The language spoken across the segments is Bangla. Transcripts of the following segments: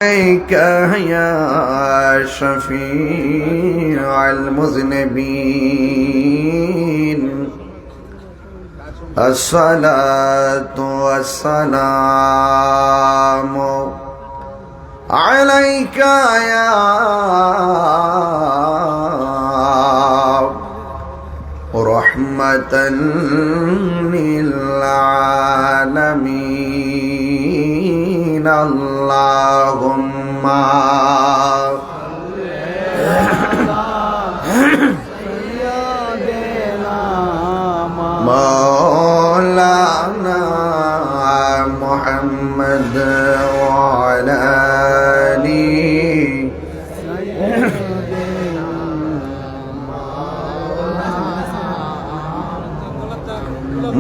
عليك يا شفيع المذنبين الصلاة والسلام عليك يا رحمة للعالمين اللهم مولانا محمد وعلى آله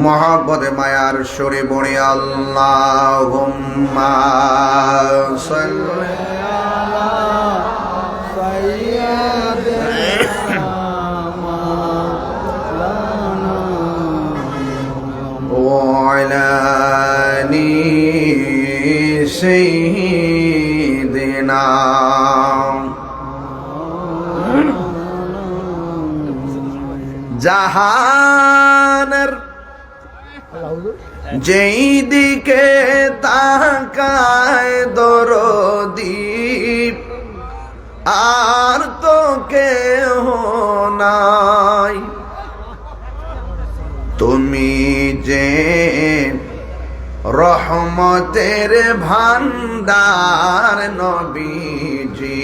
मोहब्बत मायार सुरे बोले अल्लाहुम्मा सल्ली अला सय्यिदिना मौलाना व अला आलि सय्यिदिना জাহানের যেই দিকে তাকায় দরদি আর তো কেহ নাই, তুমি যে রহমতের ভান্ডার নবীজি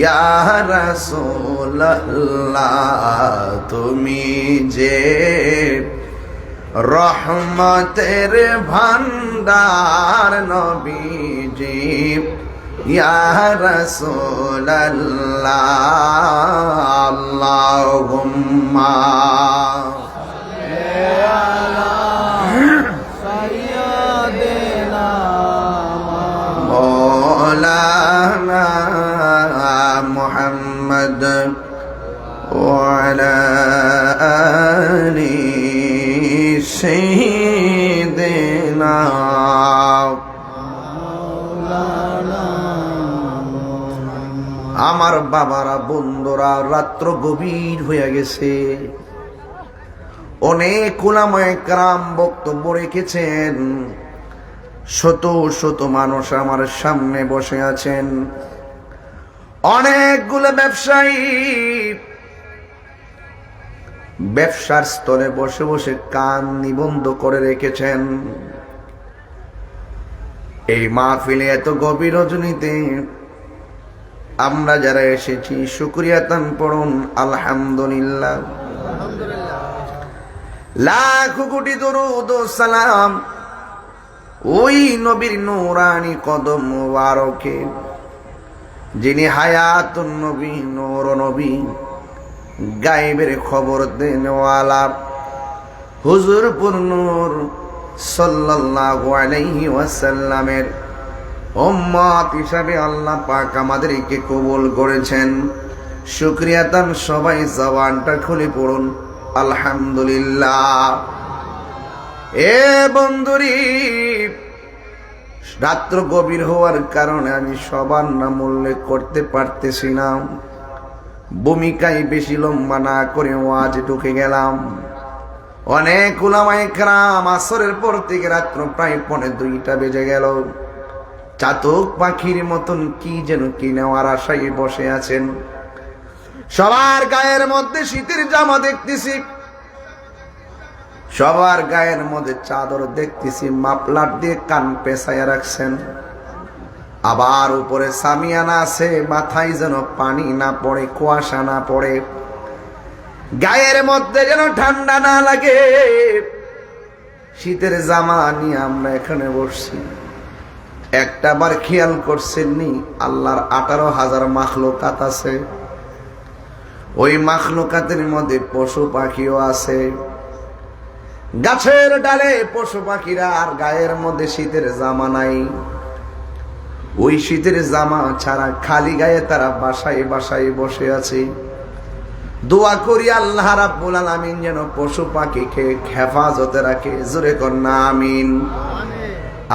ইয়া রাসূলুল্লাহ, তুমি যে রহমতের ভান্ডার নবীজি ইয়া রাসূলুল্লাহ আল্লাহুম্মা সাল্লি আলা সাইয়্যিদিনা মাওলানা মুহাম্মদ ওয়া আলা আলিহি সাইয়্যিদিনা মাওলানা। আমার বাবারা বন্ধুরা, রাত্র গভীর হয়ে গেছে। অনেক উলামায়ে কেরাম বক্তব্য রেখেছেন, শত শত মানুষ আমার সামনে বসে আছেন। অনেকগুলো ব্যবসায়ী ব্যবসার স্থলে বসে বসে কান নিবন্ধ করে রেখেছেন। এই মাহফিলে এত গভীর রজনীতে আমরা যারা এসেছি শুকরিয়া তান পড়ুন আলহামদুলিল্লাহ। লাখ কোটি দরুদ ও সালাম ওই নবীর নূরানি কদম মুবারকে, যিনি হায়াতুন নবী, নূর নবী, গায়েবের খবর দেনওয়ালা হুজুর পুর নূর সাল্লাল্লাহু আলাইহি ওয়াসাল্লামের উম্মত হিসাবে আল্লাহ পাক আমাদেরকে কবুল করেছেন। শুকরিয়া তান সবাই জবানটা খুলে পড়ুন আলহামদুলিল্লাহ। এ বন্ধুরি, রাত্র গভীর হওয়ার কারণে আমি সবার নাম উল্লেখ করতে পারতেছি না। ভূমিকায় বেশি লম্বা না করে ওয়াজে ঢুকে গেলাম। অনেক উলামায়ে কেরাম আসরের পর থেকে রাত্র প্রায় 1:30 বেজে গেল। চাতক পাখির মতন কি যেন কি নেওয়ার আশায় বসে আছেন। সবার গায়ের মধ্যে শীতের জামা দেখতেছি, সবার গায়ের মধ্যে চাদর দেখতেছি, মাফলার দিয়ে কান পেঁচাইয়া রাখছেন। আবার উপরে সামিয়ানা আছে, মাথায় যেন পানি না পড়ে, কুয়াশা না পড়ে, গায়ের মধ্যে যেন ঠান্ডা না লাগে। শীতের জামা নিয়ে আমরা এখানে বসছি। একটা বার খেয়াল করছেননি আল্লাহর 18,000 মাখলুকাত আছে। ওই মাখলুকাতের মধ্যে পশু পাখিও আছে। গাছের ডালে পশু পাখিরা, আর গায়ের মধ্যে শীতের জামা নাই। ওই শীতের জামা ছাড়া খালি গায়ে তারা বাসায় বাসায় বসে আছে। দোয়া করি আল্লাহ রাব্বুল আলামিন যেন পশু পাখিকে হেফাজতে রাখে। জোরে কন্যা আমিন।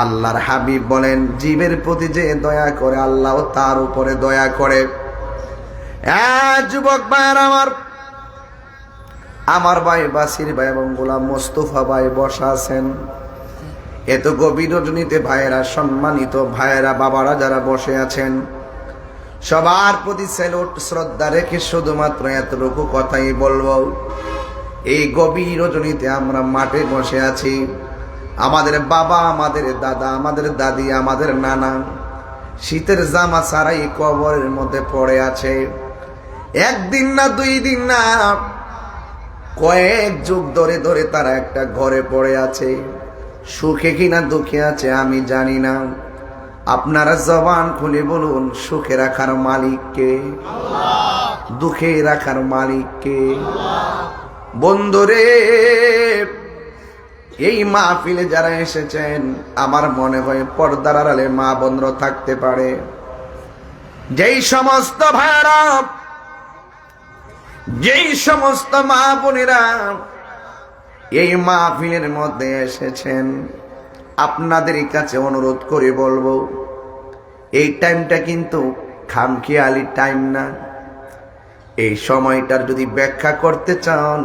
আল্লাহর হাবিব বলেন, জীবের প্রতি যে দয়া করে আল্লাহ তার উপরে দয়া করে। যুবক ভাইরা আমার ভাই বাসির ভাই এবং গোলাম মোস্তফা ভাই বসা আছেন। এত গভীর রজনীতে ভাইয়েরা, সম্মানিত ভাইয়েরা, বাবারা যারা বসে আছেন, সবার প্রতি স্যালুট শ্রদ্ধা রেখে শুধুমাত্র এতটুকু কথাই বলবো। এই গভীর রজনীতে আমরা মাঠে বসে আছি। আমাদের বাবা, আমাদের দাদা, আমাদের দাদি, আমাদের নানা শীতের জামা ছাড়াই কবরের মধ্যে পড়ে আছে। একদিন না, দুই দিন না, কয়েক যুগ ধরে ধরে তারা একটা ঘরে পড়ে আছে। সুখে কিনা দুঃখে আছে আমি জানি না। আপনারা জবান খুলে বলুন, সুখে রাখার মালিক কে? দুঃখে রাখার মালিক কে? বন্ধুরে, এই মাহফিলে যারা এসেছেন, আমার মনে হয় পর্দার আড়ালে মা বোনরা থাকতে পারে। যেই সমস্ত ভাইরা, যেই সমস্ত মা বোনেরা এই মাহফিলের মধ্যে এসেছেন, আপনাদের কাছে অনুরোধ করে বলবো, এই টাইমটা কিন্তু খামখেয়ালি টাইম না। এই সময়টার যদি ব্যাখ্যা করতে চান,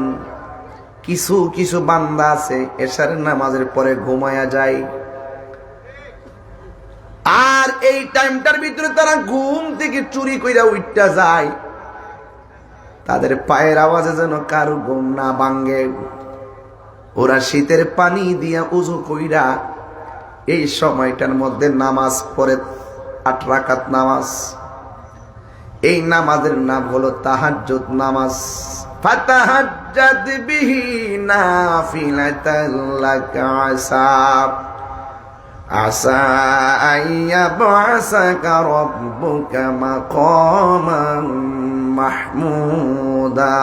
কিছু কিছু বান্দা আছে এশার নামাজের পরে ঘুমায়া যায়, আর এই টাইমটার ভিতরে তারা ঘুম থেকে চুরি কইরা উঠতে যায়। তাদের পায়ের আওয়াজে যেন কারো ঘুম না ভাঙ্গে। ওরা শীতের পানি দিয়া উযু কইরা এই সময়টার মধ্যে নামাজ পড়ে, 8 রাকাত নামাজ। এই নামাজের নাম হলো তাহাজ্জুদ নামাজ। ফাতাহাজ্জাদ বিহি নাফিলাতাল লাকা আসা আইয়াবআসাকা রাব্বুকা মাকামান মাহমুদা।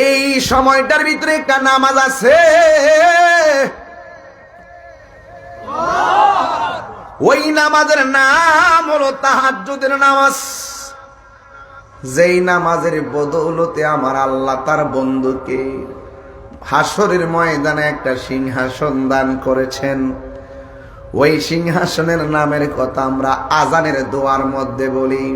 এই সময়টার ভিতরে একটা নামাজ আছে, ওই নামাজের নাম হলো তাহাজ্জুদের নামাজ। যেই নামাজের বদৌলতে আমার আল্লাহ তার বন্ধুকে হাসরের ময়দানে একটা সিংহাসন দান করেছেন। ওই সিংহাসনের নামের কথা আমরা আজানের দোয়ার মধ্যে বলি,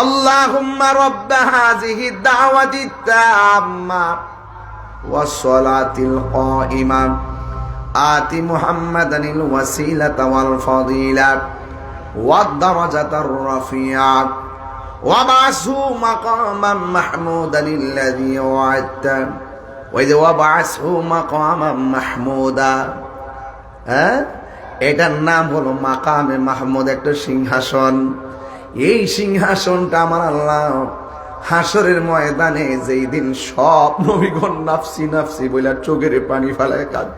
আল্লাহুম্মা রাব্ব হাযিহি দাওয়াতিত তাম্মা ওয়াস সালাতিল কাইমা আতি মুহাম্মাদানিল ওয়াসিলাতা ওয়াল ফাদিলা ওয়াদ দারাজাতার রাফিয়া ওয়া বাসু মাকামান মাহমুদানিল্লাযী ওয়া'আদতা ওয়া ইযা ওয়াবাসু মাকামান মাহমুদা। এটার নাম হলো মাকামে মাহমুদ, একটা সিংহাসন। এই সিংহাসনটা আমার আল্লাহ হাসরের ময়দানে যেই দিন সব নবীগণ নাফসি নাফসি বইলা চোখের পানি ফেলায় কাঁদ,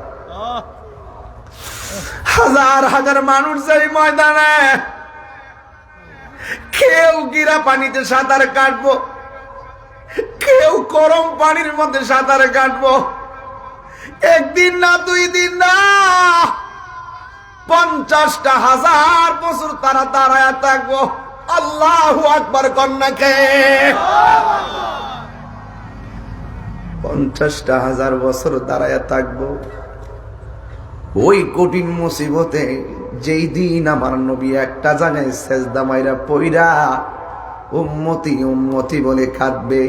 হাজার হাজার মানুষ যাই ময়দানে, কেউ গিরা পানিতে সাঁতার কাটবো, কেউ গরম পানির মধ্যে সাঁতার কাটবো। একদিন না, দুই দিন না, 50টা হাজার বছর তারা দাঁড়ায় থাকবো। আল্লাহু আকবার কন্যাকে 50টা হাজার বছর দাঁড়ায় থাকবো। ওই কঠিন মুসিবতে যেই দিন আমার নবী একটা জায়গায় সেজদা মাইরা পইরা উম্মতি উম্মতি বলে কাঁদবে,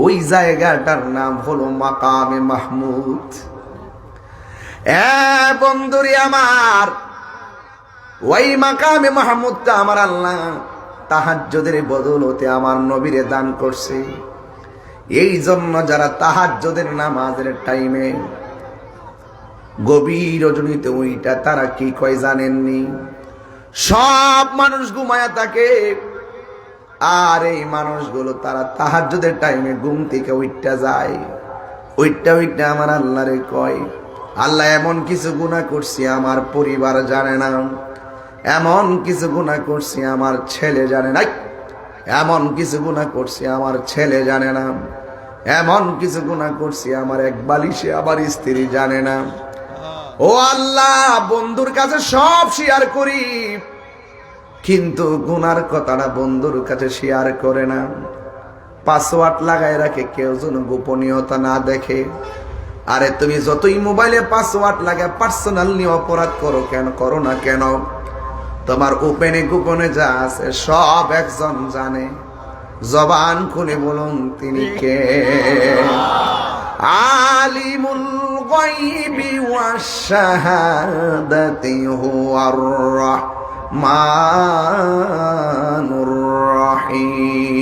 ওই জায়গাটার নাম হলো মাকামে মাহমুদ। বন্ধুরে আমার, ওই মাকামে মাহমুদটা আমার আল্লাহ তাহাজ্জুদের বদৌলতে আমার নবীরে দান করছে। এই জন্য যারা তাহাজ্জুদের নামাজের টাইমে গভীর রজনীতে ওইটা তারা কি কয় জানেননি? সব মানুষ ঘুমায়া থাকে, আর এই মানুষগুলো তারা তাহাজ্জুদের টাইমে ঘুম থেকে উঠতে যায়। ওইটা আমার আল্লাহরে কয়, আল্লাহ এমন কিছু গুনাহ করছি আমার পরিবার জানে না, এমন কিছু গুনাহ করছি আমার ছেলে জানে না, এমন কিছু গুনাহ করছি আমার ছেলে জানে না, এমন কিছু গুনাহ করছি আমার এক বালিশে আমার স্ত্রী জানে না। ও আল্লাহ, বন্ধুর কাছে সব শেয়ার করি, কিন্তু গুনার কথাটা বন্ধুর কাছে শেয়ার করে না। পাসওয়ার্ড লাগায় রাখে, কেউ যেন গোপনীয়তা না দেখে। আরে তুমি যতই মোবাইলে পাসওয়ার্ড লাগে পার্সোনাল নিয়ে অপরাধ করো না কেন, তোমার ওপেনে গোপনে যা আছে সব একজন জানে। জবান খুলে বলুন তিনি কে? আলিমুল গায়বি ওয়াশ শাহাদাতি হুয়ার রাহমানুর রহিম।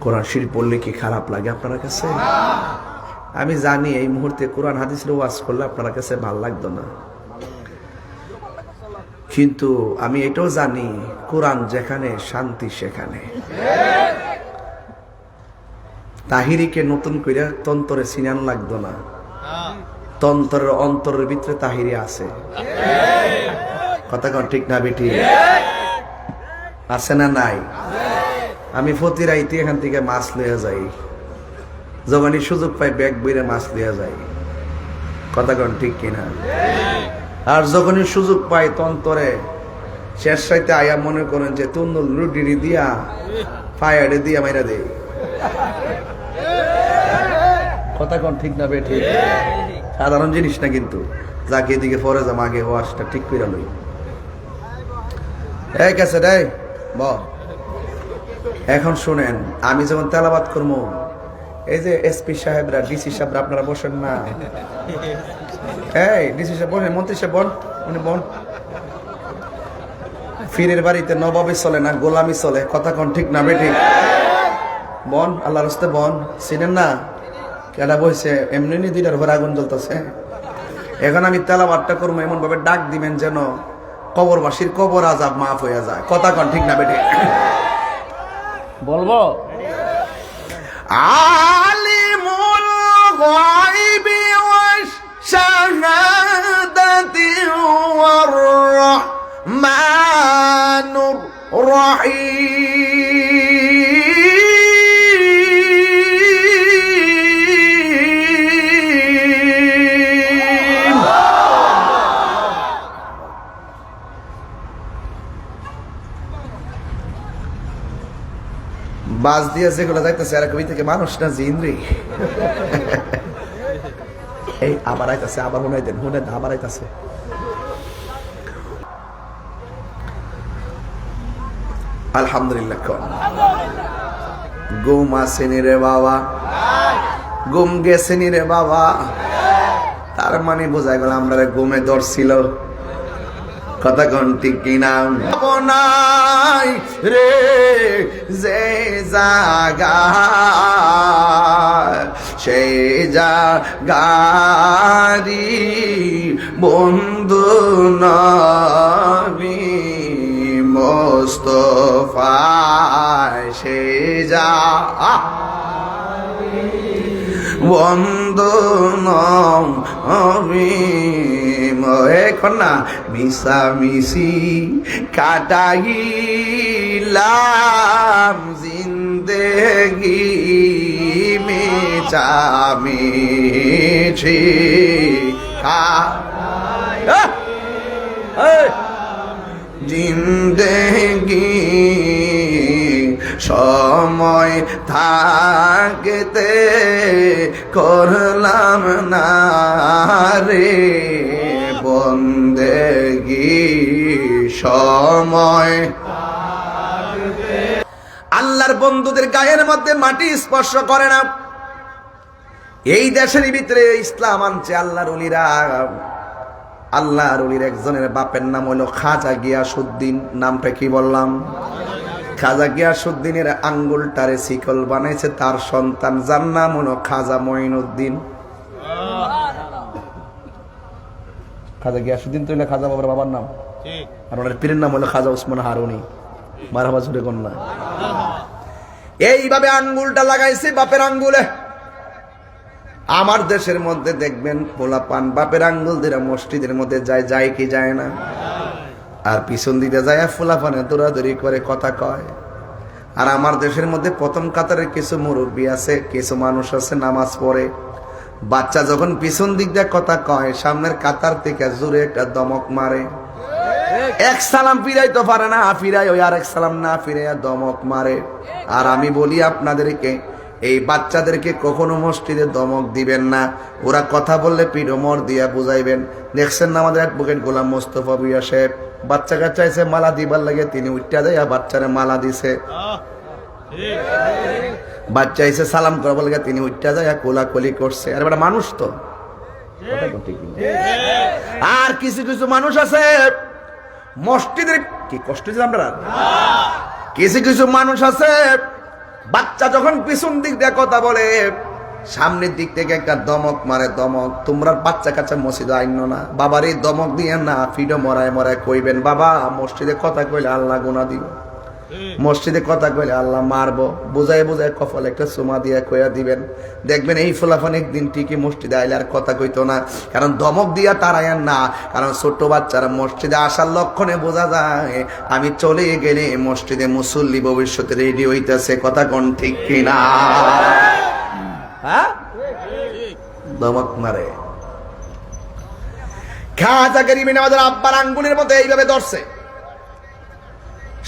কোরআন শরীফ পড়লে কি খারাপ লাগে আপনার কাছে? আমি জানি এই মুহূর্তে কোরআন হাদিসের ওয়াজ করলে আপনার কাছে ভালো লাগতো না, কিন্তু আমি এটাও জানি কোরআন যেখানে শান্তি সেখানে। তাহিরিকে নতুন করে তন্তরে চিনানো লাগতো না, তন্তরের অন্তরের ভিতরে তাহিরি আছে। কথা কন ঠিক না বেটি? আছে না নাই? আমি প্রতি রাইতে এখান থেকে মাছ লইয়া যাই, যখনই সুযোগ পাই ব্যাগ বইরে মাছ লইয়া যাই। কথা কন ঠিক কিনা? আর যখনই সুযোগ পাই তন্তরে শেষ সাইতে আয়া মনে করেন যে তুন্দুল রুটি দিয়া ফায়ারে দিয়া মাইরা দে। কথা কন ঠিক না বেটি? সাধারণ জিনিস না, কিন্তু যাকে এদিকে পরে যাম আগে ওয়াশটা ঠিক করে লই। এই কাছে রে ব, এখন শুনেন, আমি যখন তেলাওয়াত করবো, এই যে এসপি সাহেবরা, ডিসি সাহেবরা আপনারা বসেন না, এই ডিসি সাহেব বসেন, মন্ত্রী সাহেব বন, উনি বন। ফিরের বাড়িতে নবাবী চলে না, গোলামি চলে। কথা কন ঠিক না বেটি? বন, আল্লাহর রাস্তায় বন। চিনেন না কেডা বইছে? এমনি নি দুইটার ঘরে আগুন জ্বলতেছে। এখন আমি তেলাওয়াতটা করবো, এমন ভাবে ডাক দিবেন যেন কবরবাসীর কবর আযাব মাফ হয়ে যায়। কথা কন ঠিক না বেটি? বলবো আলিমুল গায়বি ওয়াশ শাহাদাতি ওয়ার রাহমানুর রহিম। বাস দিয়ে যেগুলো যাইতেছে আর কবি থেকে মানুষ না জিন্দ্রি। এই আবার আইতাছে, আবার হুনাই দেন, হুনে আবার আইতাছে। আলহামদুলিল্লাহ। ঘুম আসেনি রে বাবা, ঘুম গেছেনি রে বাবা। তার মানে বোঝা গেল আমরা ঘুমে ধরছিল। কথা কন ঠিক কিনা? বনাই রে যে জাগা, সেই জাগারি বন্ধু নবী মুস্তাফা, সেই যা বন্ধু নবী। এখন না মিশামিশি কাটাইলাম জিন্দেগি মিশামিশি জিন্দেগি সময় থাকতে করলাম না রে বন্দেগি সময়। আল্লাহর বন্ধুদের গায়ের মধ্যে মাটি স্পর্শ করে না। এই দেশের ভিতরে ইসলাম আনছে আল্লাহর ওলিরা। আল্লাহর ওলির একজনের বাপের নাম হলো খাজা গিয়াসউদ্দিন। নামটা কি বললাম? খাজা গিয়াসউদ্দিনের আঙ্গুলটারে শিকল বানাইছে তার সন্তান, যার নাম হলো খাজা মঈনুদ্দিন। খাজা গিয়াসউদ্দিন তো হলো খাজা বাবার বাবার নাম, আর ওনার পীরের নাম হলো খাজা উসমান হারুনি। মারহাবা জোরে কন্যা। এইভাবে আঙ্গুলটা লাগাইছে বাপের আঙ্গুলে। আমার দেশের মধ্যে দেখবেন পোলাপান বাপের আঙ্গুল দিয়ে মসজিদের মধ্যে যায়, যায় কি যায় না? আর পিছন দিকে যায় পোলাপানে দৌড়াদৌড়ি করে কথা কয়। আর আমার দেশের মধ্যে প্রথম কাতারে কিছু মুরব্বী আছে, কিছু মানুষ আছে নামাজ পড়ে। বাচ্চা যখন পিছন দিক দিয়ে কথা কয়, সামনের কাতার থেকে জোরে একটা দমক মারে। এক সালাম ফিরাইতে পারে না, ফিরাই ওই আরেক সালাম না ফিরাইয়া দমক মারে। আর আমি বলি আপনাদেরকে, এই বাচ্চাদেরকে কখনো মসজিদে দমক দিবেন না। ওরা কথা বললে পিঠমর দিয়া বুঝাইবেন। দেখছেন না আমাদের অ্যাডভোকেট গোলাম মোস্তফা ভুইয়া সাহেব, বাচ্চা কাচ্চা এসে মালা দিবার লাগে, তিনি উঠটা দেয়া বাচ্চারে মালা দিছে। বাচ্চা এসে সালাম করবার লাগে, তিনি উঠটা যায় কোলাকুলি করছে। আর একটা মানুষ তো। আর কিছু কিছু মানুষ আছে মসজিদের কি কষ্ট দিলাম আমরা, কিছু কিছু মানুষ আছে বাচ্চা যখন পিছন দিক দিয়ে কথা বলে, সামনের দিক থেকে একটা দমক মারে। দমক, তোমরা বাচ্চা কাচ্চা মসজিদে আইন না, বাবার এই দমক দিয়ে না ফিডো মরায় মরায় কইবেন, বাবা মসজিদে কথা কইলে আল্লাহ গুনাহ দিব, মসজিদে কথা কইলে আল্লাহ মারবো। বুঝায় বুঝায় কপালে একটা চুমা দিয়ে কইয়া দিবেন। দেখবেন এই ফুলাফান একদিন ঠিকই মসজিদে আইলে আর কথা কইতো না। কারণ দমক দিয়া তারায়েন না, কারণ ছোট্ট বাচ্চারা মসজিদে আসার লক্ষণে বোঝা যায় আমি চলে গেলে মসজিদে মুসল্লি ভবিষ্যতে রেডি হইতেছে। কথা কোন ঠিক কিনা? হ্যাঁ, দমক মারে। খাজা গরিব আমাদের আব্বার আঙ্গুলের মধ্যে এইভাবে ধরছে,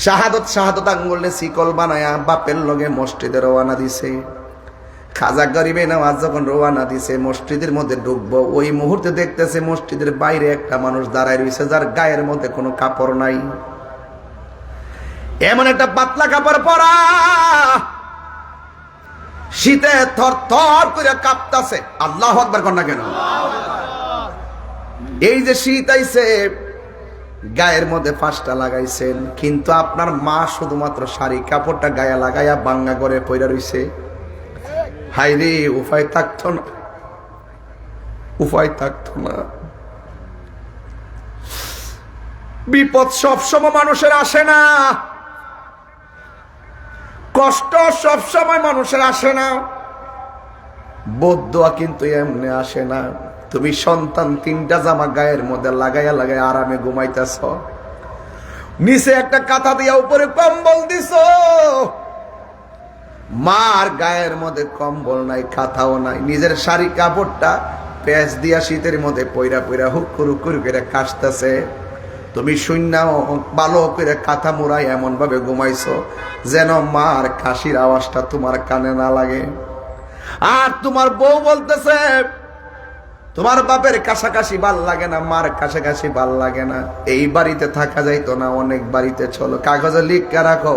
শাহাদত শাহাদত আঙ্গুলে শিকল বানায়া বাপের লগে মসজিদে রওয়ানা দিছে। খাজা গরিবে নামাজ যখন রওয়ানা দিছে মসজিদের মধ্যে ঢুকবো, ওই মুহূর্তে দেখতেছে মসজিদের বাইরে একটা মানুষ দাঁড়ায় রয়েছে, যার গায়ের মধ্যে কোনো কাপড় নাই। এমন একটা পাতলা কাপড় পরা, শীতে থর থর করে কাঁপতাছে। আল্লাহু আকবার কর না কেন? এই যে শীত আইছে, গায়ের মধ্যে ফাঁসটা লাগাইছেন, কিন্তু আপনার মা শুধুমাত্র শাড়ি কাপড়টা গায়ে লাগাইয়া বাঙ্গা করে পইরা রইছে। হাইরে, উপায় থাকতো না, উপায় থাকতো না। বিপদ সবসময় মানুষের আসে না, কষ্ট সবসময় মানুষের আসে না, বদদোয়া কিন্তু এমনি আসে না। তুমি সন্তান তিনটা জামা গায়ের মধ্যে লাগাইয়া লাগাইয়া আরামে ঘুমাইতেছ, নিচে একটা কাঁথা দিয়া উপরে কম্বল দিছ, মার গায়ের মধ্যে কম্বল নাই, কাঁথাও নাই, নিজের শাড়ি কাপড়টা পেঁচ দিয়া শীতের মধ্যে পইরা পইরা হুকুর হুকুর করে কাশতেছে। তুমি শূন্য ভালো করে কাঁথা মুড়াই এমন ভাবে ঘুমাইছো যেন মার কাশির আওয়াজটা তোমার কানে না লাগে। আর তোমার বউ বলতেছে তোমার বাপের কাছাকাছি ভাল লাগে না, মার কাছাকাছি ভাল লাগে না, এই বাড়িতে থাকা যাইতো না, অনেক বাড়িতে চলো, কাগজে লিখা রাখো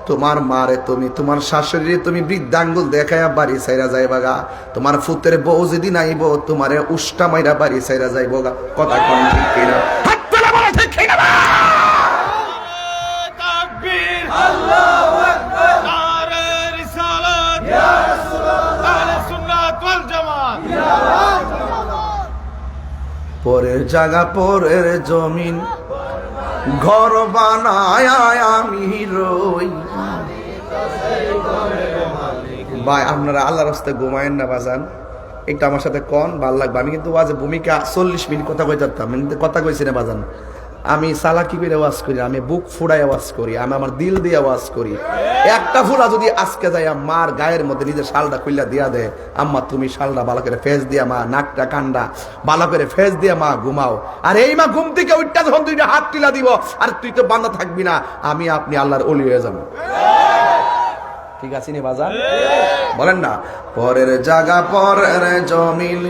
তোমার মারে তুমি, তোমার শাশুড়ি তুমি বৃদ্ধাঙ্গুল দেখাইয়া বাড়ি ছাইরা যাইবা গা, তোমার ফুতের বউ যেদিন আইব তোমারে উষ্টা মাইরা বাড়ি ছাইরা যাইব গা। কথা কোন ঠিক কিনা? হাত তোলা বলে ঠিক কিনা? তাকবীর, আল্লাহু আকবার, নারে রিসালাত, ইয়া রাসূলুল্লাহ, আহলে সুন্নাত ওয়াল জামাত, ইয়া পরের জায়গা পরের জমিন ঘর বানায় আমি রই। ভাই আপনারা আল্লাহর রাস্তায় ঘুমায়েন না বাজান, একটু আমার সাথে কন, ভাল লাগবে। আমি কিন্তু আজ ভূমিকা 40 মিনিট কথা কইতাম, কথা কইছি না বাজান। আমি চালাকি করে আওয়াজ করি, আমি বুক ফুড়াই আওয়াজ করি, আমি আমার দিল দিয়ে আওয়াজ করি। একটা ফুলা যদি আজকে যায় মার গায়ের মধ্যে নিজের শালটা খুইলা দিয়া দে, আম্মা তুমি শালটা ভালো করে ফেস দিয়া মা, নাকটা কান্ডা ভালো করে ফেস দিয়া মা ঘুমাও। আর এই মা ঘুম থেকে উঠটা যখন তুই হাত টিলা দিব, আর তুই তো বান্ধা থাকবি না, আমি আপনি আল্লাহর ওলি হয়ে যাবো। ঠিক আছে নি বাজার? বলেন না, পরের জায়গা পরের জমিন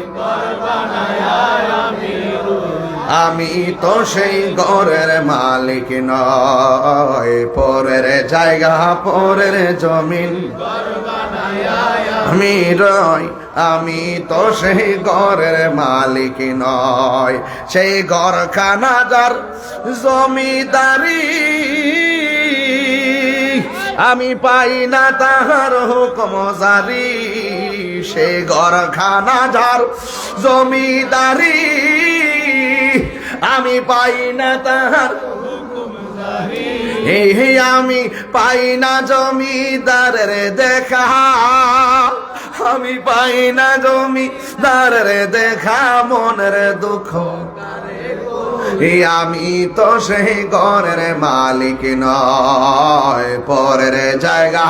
আমি তো সেই ঘরের মালিক নয়, পরের জায়গা পরের জমিন আমি রই, আমি তো সেই ঘরের মালিক নয়, সেই ঘরখানা যার জমিদারি আমি পাই না তাহার হুকুম জারি, সেই ঘরখানা যার জমিদারি আমি পাই না তাহার হুকুম জারি, এই আমি পাই না জমিদারের দেখা, আমি পাই না জমিদারের দেখা, মনের দুঃখ আমি তো সেই ঘরের মালিক নয়, পরের জায়গা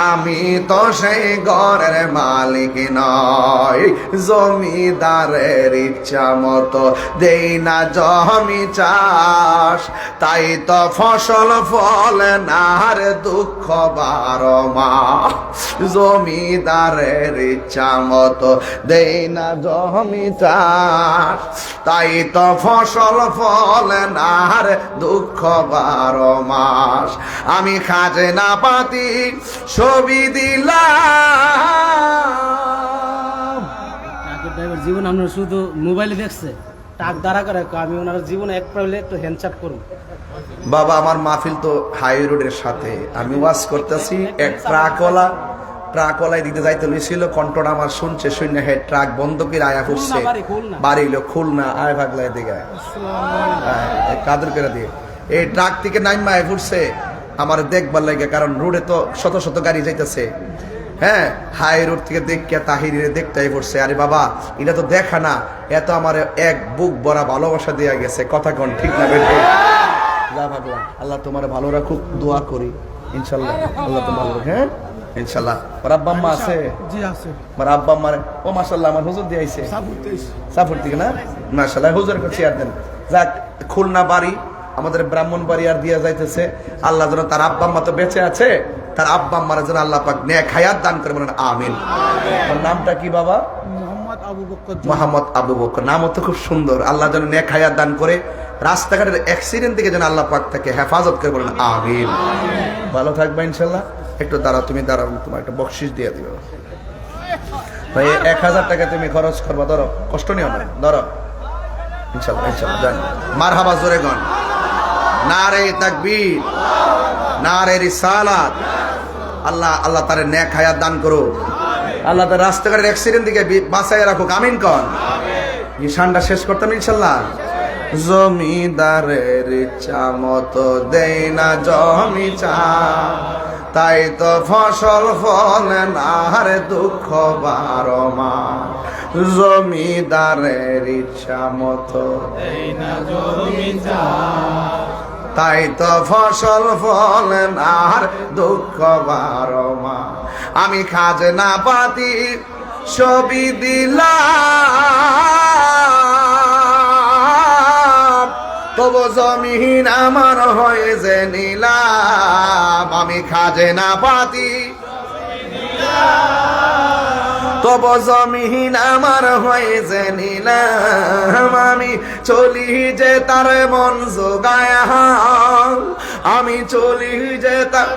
আমি তো সেই ঘরের মালিক নয়, জমিদারের ইচ্ছা মতো দেই না জমি চাষ, তাই তো ফসল ফলে না রে দুঃখ 12 মাস। জমিদারের ইচ্ছা মতো দেই না জমি চাষ, তাই তো ফসল ফলে না রে দুঃখ 12 মাস। আমি খাজনা পাতি ছবি দিলাম। জীবন আমরা শুধু মোবাইলে দেখছে টাক দ্বারা করে, আমি ওনার জীবনে এক পাইলে একটু হ্যান্ডচাপ করুন। বাবা আমার মাহফিল তো হাই রোডের সাথে, আমি ওয়াজ করতেছি, এক ট্রাকওয়ালায় দিতে যাইতে লইছিল, কন্ট্রোল আমার শুনছে, শূন্য হে ট্রাক বন্ধ করে আয়া ফুটছে, বাড়ি হইলো খুলনা, আয় ভাগলায় দিকে কাদের করে দিয়ে এই ট্রাক থেকে নাইমা আয় ফুটছে আমার দেখবার লাগে, কারণ রোডে তো শত শত গাড়ি যাইতেছে। হ্যাঁ, হাই রোড থেকে দেখিয়া তাহিরে দেখতেই পড়ছে, আরে বাবা এটা তো দেখা না, এত আমার এক বুক ভরা ভালোবাসা দেয়া গেছে, কথা কোন ঠিক না বেটে? যা ভাবলাম আল্লাহ তোমার ভালো রাখুক, দোয়া করি ইনশাল্লাহ আল্লাহ তো ভালো। হ্যাঁ ইনশাল্লাহ। ওর আব্বা আম্মা আছে? জি আছে। আমার আব্বা আম্মার ও মাশাআল্লাহ আমার হুজুর দিয়ে আইছে সাপুর থেকে না, মাশাআল্লাহ হুজুর কাছে আর দেন। যাক, খুলনা বাড়ি আমাদের ব্রাহ্মণবাড়ি আর দিয়া যাইতেছে, আল্লাহ যেন তার আব্বা আম্মা তো বেঁচে আছে, তার আব্বা আম্মার যেন আল্লাহ পাক নেক হায়াত দান করে, বলেন আমিন। ওর নামটা কি বাবা? মোহাম্মদ আবু বকর। নামও তো খুব সুন্দর। আল্লাহ যেন নেক হায়াত দান করে, রাস্তাঘাটের অ্যাক্সিডেন্ট থেকে যেন আল্লাহ পাক তাকে হেফাজত করে, বলেন আমিন। ভালো থাকবে ইনশাল্লাহ। একটু দাঁড়াও, তুমি দাঁড়াও, তোমার একটা বকশিস দিয়ে দিবে ভাই, 1000 টাকা তুমি খরচ করবা, ধরো, কষ্ট নিও না, ধরো ইনশাল্লাহ ইনশাল্লাহ। জান মারহাবা, জোরে গন নারে তাকবীর, নারে রিসালাত। আল্লাহ আল্লাহ তার নেক হায়াত দান করো, আল্লাহ তার রাস্তাঘাটের অ্যাক্সিডেন্ট থেকে বাঁচাইয়া রাখুক, আমিন কন। ঈশানটা শেষ করতাম ইনশাল্লাহ। জমিদারের ইচ্ছা মতো দেই না জমি চাষ, তাই তো ফসল ফলে না রে দুঃখ 12 মাস। জমিদারের ইচ্ছা মতো দেই না জমি চাষ, তাই তো ফসল ফলে না রে দুঃখ 12 মাস। আমি খাজনা পাতি ছবি দিলাম, তবু জমিন আমার হয়ে যে নিলাম। আমি খাজনা পাতি তবু জমিন আমার হয়ে যে নিলাম। আমি চলি যে তার মন জোগায়া, আমি চলি যে তার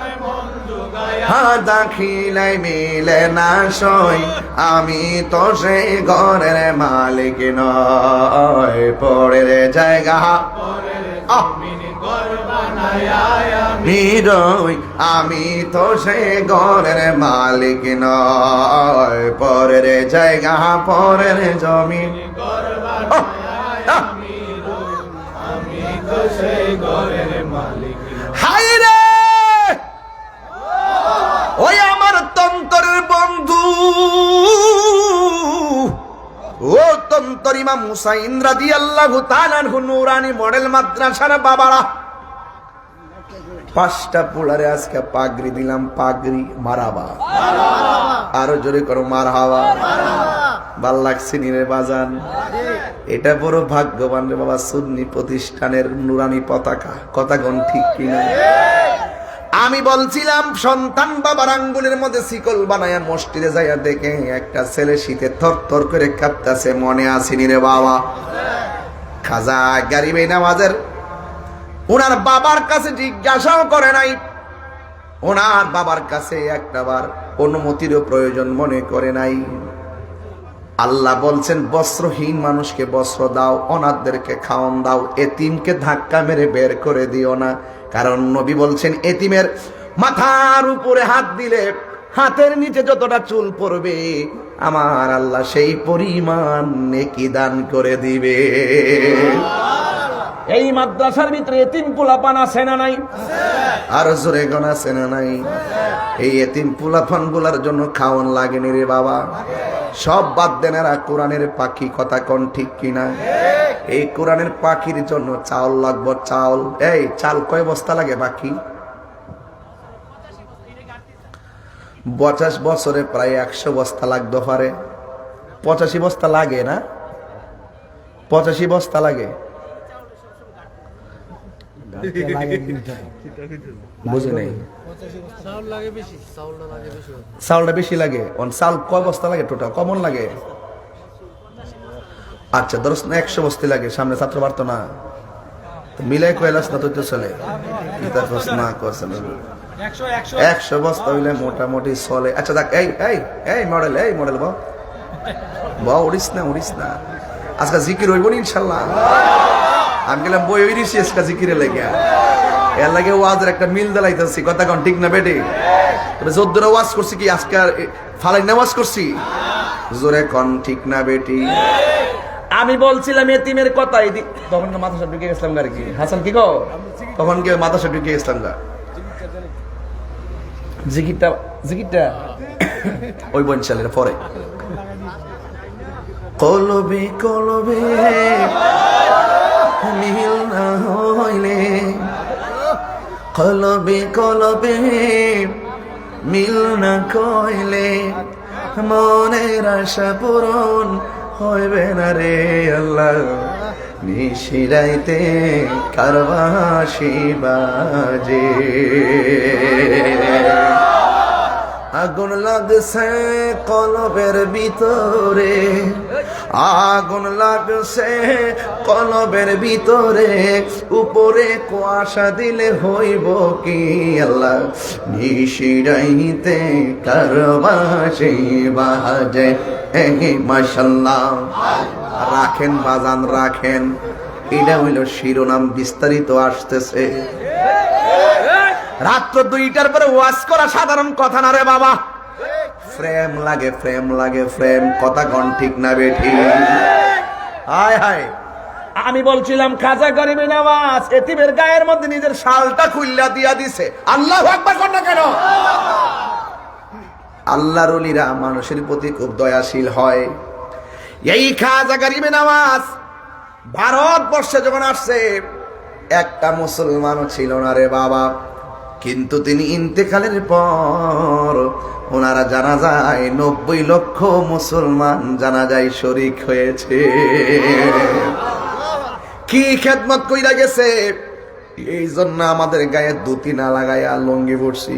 দাখিলাই মিলে না সই, আমি তো সেই ঘরের মালিক নয়। পরের জায়গা আমি তো সেই ঘরের মালিক নয়। পরের জায়গা পরের জমিন, হায় রে ওই আমার তন্তরের বন্ধু, ও তন্তর ইমাম হুসাইন রাদিয়াল্লাহু তাআলা আনহু নূরানী মডেল মাদ্রাসার বাবারা, 5টা পোলারে আজকে পাগড়ি দিলাম, পাগড়ি মারাবা, আরো জোরে করো মারহাবা। ভাল লাগছে নিরে বাজান, এটা বড় ভাগ্যবান রে বাবা, সুন্নি প্রতিষ্ঠানের নূরানী পতাকা, কথা কোন ঠিক কিনা? আমি বলছিলাম সন্তান বাবার আঙ্গুলের মধ্যে শিকল বানায়া মসজিদে যাইয়া দেখে একটা ছেলে শীতে থরথর করে কাঁপতাছে, মনে আসেনি রে বাবা? খাজা গরিবে নামাজের ওনার বাবার কাছে জিজ্ঞাসাও করে নাই, ওনার বাবার কাছে একটাবার অনুমতিরও প্রয়োজন মনে করে নাই। আল্লাহ বলছেন বস্ত্রহীন মানুষকে বস্ত্র দাও, অনাথদেরকে খাওয়ান দাও, এতিমকে ধাক্কা মেরে বের করে দিও না। কারণ নবী বলছেন এতিমের মাথার উপরে হাত দিলে হাতের নিচে যতটা চুল পড়বে আমার আল্লাহ সেই পরিমাণ নেকি দান করে দিবে। এই মাদ্রাসার ভিতরে এতিম পোলাপান আছে না নাই? আর জোরে গোনা আছে না নাই? এই এতিম পোলাপান গুলার জন্য খাওয়ান লাগেনি রে বাবা। সব বাদ দেন, এরা কোরআনের পাখি, কথা কোন ঠিক কিনা? এই কোরআনের পাখির জন্য চাউল লাগবে, চাউল। এই চাল কয় বস্তা লাগে বাকি? 50 বছরে প্রায় 100 বস্তা লাগতে পারে। 85 বস্তা লাগে না? 85 বস্তা লাগে। বুঝে নেই, চাউলটা বেশি লাগে। চাউল কয় বস্তা লাগে টোটাল? কমন লাগে? আচ্ছা ধরো 100 বস্তা লাগে, সামনে ছাত্র পারতো না, মিলাই কয়লাস না তো চলে। 100 বস্তা হইলে মোটামুটি চলে। আচ্ছা দেখ, এই মডেল বা উড়িস না। আজকে জিকির হইব না ইনশাল্লাহ। আমি গেলাম বই ওই দিছি আজকে জিকিরে লেগে, এর লাগে ওয়াজের একটা মিল দালাইতেছি। কথা কন ঠিক না বেটি? তবে যদ্দুরা ওয়াজ করছি কি আজকে ফালাই নামাজ করছি? জোরে কন ঠিক না বেটি? আমি বলছিলাম এতিমের কথা, তখন মাদ্রাসা ঢুকে গেছিলাম আর কি। হাসান কি গো, তখন কি মাদ্রাসা ঢুকে গেছিলাম গা। জিকিরটা ওই বনশালের পরে কলবে মিল না হইলে, কলবে মিল না কইলে মনের আশা পূরণ হইবে না রে আল্লাহ। নিশিরাইতে কারবাসি বাজে, আগুন লাগছে কলবের ভিতরে, আগুন লাগছে কলবের ভিতরে, উপরে কুয়াশা দিলে হইব কি আল্লাহ। নিশিরাইতে কারবাসি বাজে। মাশাআল্লাহ, রাখেন বাজান রাখেন, এটা হইল শিরোনাম। বিস্তারিত আসতেছে। রাত্র 2টার পরে ওয়াজ করা সাধারণ কথা না রে বাবা। ফ্রেম লাগে। কথা কন ঠিক না বেঠি? হায় আমি বলছিলাম খাজা গরিবে নওয়াজ এতিমের গায়ের মধ্যে নিজের শালটা খুললা দিয়া দিছে। আল্লাহু আকবার কর না কেন? আল্লাহর ওলিরা মানুষের প্রতি খুব দয়াশীল হয়। এই খাজা গরিবে নওয়াজ ভারতবর্ষে যখন আসছে, একটা মুসলমানও ছিল না রে বাবা। কিন্তু তিনি ইন্তেকালের পর ওনারা জানাজায় 90 লক্ষ মুসলমান জানাজায় শরীক হয়েছে। কি খেদমত কইরা গেছে। এই জন্য আমাদের গায়ে দুতি না লাগাইয়া লঙ্গি পড়ছি।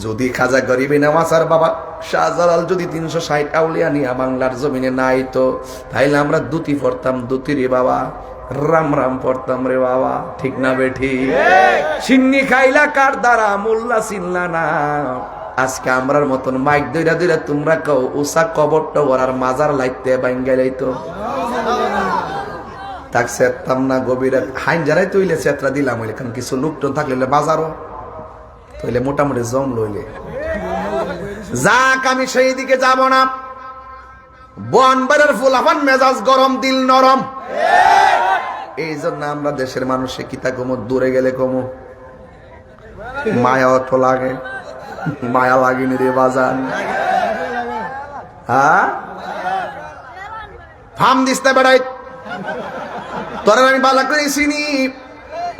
যদি খাজা গরিবে নওয়াজ বাবা শাহজালাল যদি 360 আউলিয়া নিয়া বাংলার জমিনে নাই তো, তাইলে আমরা দুতি পড়তাম। দুতি রে বাবা, রাম পড়তাম রে বাবা। ঠিক না বেঠি? সিন্নি খাইলা কার দ্বারা মোল্লা চিনলা না। আজকে আমরার মতন মাইক দইরা তোমরা কও উষা কবর টবর আর মাজার লাইতে বাইঙ্গা যাইতো। তাক সেতাম না গভীরে হাইন যারাই তৈলে চেত্রা দিলাম হইলে, কারণ কিছু লোকটো থাকলে বাজারও তৈলে মোটামুটি জম লইলে যাক। আমি সেই দিকে যাব না। বনবারের ফুলাফান মেজাজ গরম, দিল নরম। এই জন্য আমরা দেশের মানুষে কিতা কমো, দূরে গেলে কমো মায়া তো লাগে। মায়া লাগেনি রে বাজান। হ্যাঁ ফাম দিস্তা বেড়াই তোরা আমি বালা করে চিনি।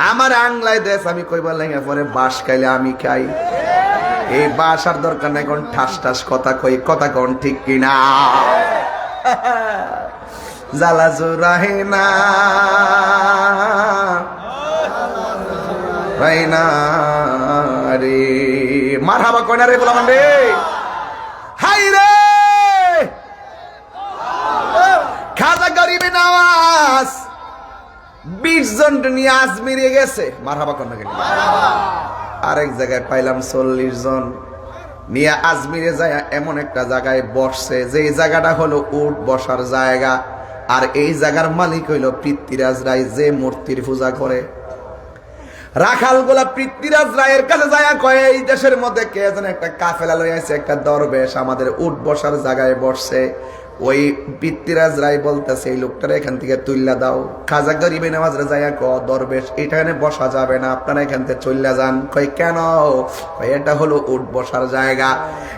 আমার আংলায় দেশ আমি কইবার লাগে পরে বাস খাইলে আমি খাই। এই বাস আর দরকার নাই, কোন ঠাস কথা কই। কথা কোন ঠিক কিনা? জ্বালা জোরাহে না রে মারহাবা কইনা রে বললাম রে। হাই রে খাজা গরিবে নওয়াজ 20 জন নিয়ে আজমিরে গেছে। মারহাবা কইনা কেন? আরেক জায়গায় পাইলাম 40 জন নিয়ে আজমিরে যায় এমন একটা জায়গায় বসছে, যে জায়গাটা হলো উট বসার জায়গা। আর এই জায়গার মালিক হইল পৃথ্বীরাজ রায়, যে মূর্তির পূজা করে। রাখাল গোলা পৃথ্বীরাজ রায়ের কাছে যায় কয়, এই দেশের মধ্যে কে যেন একটা কাফেলা লই আছে, একটা দরবেশ আমাদের উট বসার জায়গায় বসছে। ওই পৃথ্বীরাজ রায় বলতেছে এই লোকটারে এখান থেকে তুইলা দাও। খাজা গরিবে নওয়াজ যায় ক দরবেশ এখানে বসা যাবে না, আপনারা এখান থেকে চইলা যান। কই কেন? কই এটা হলো উট বসার জায়গা।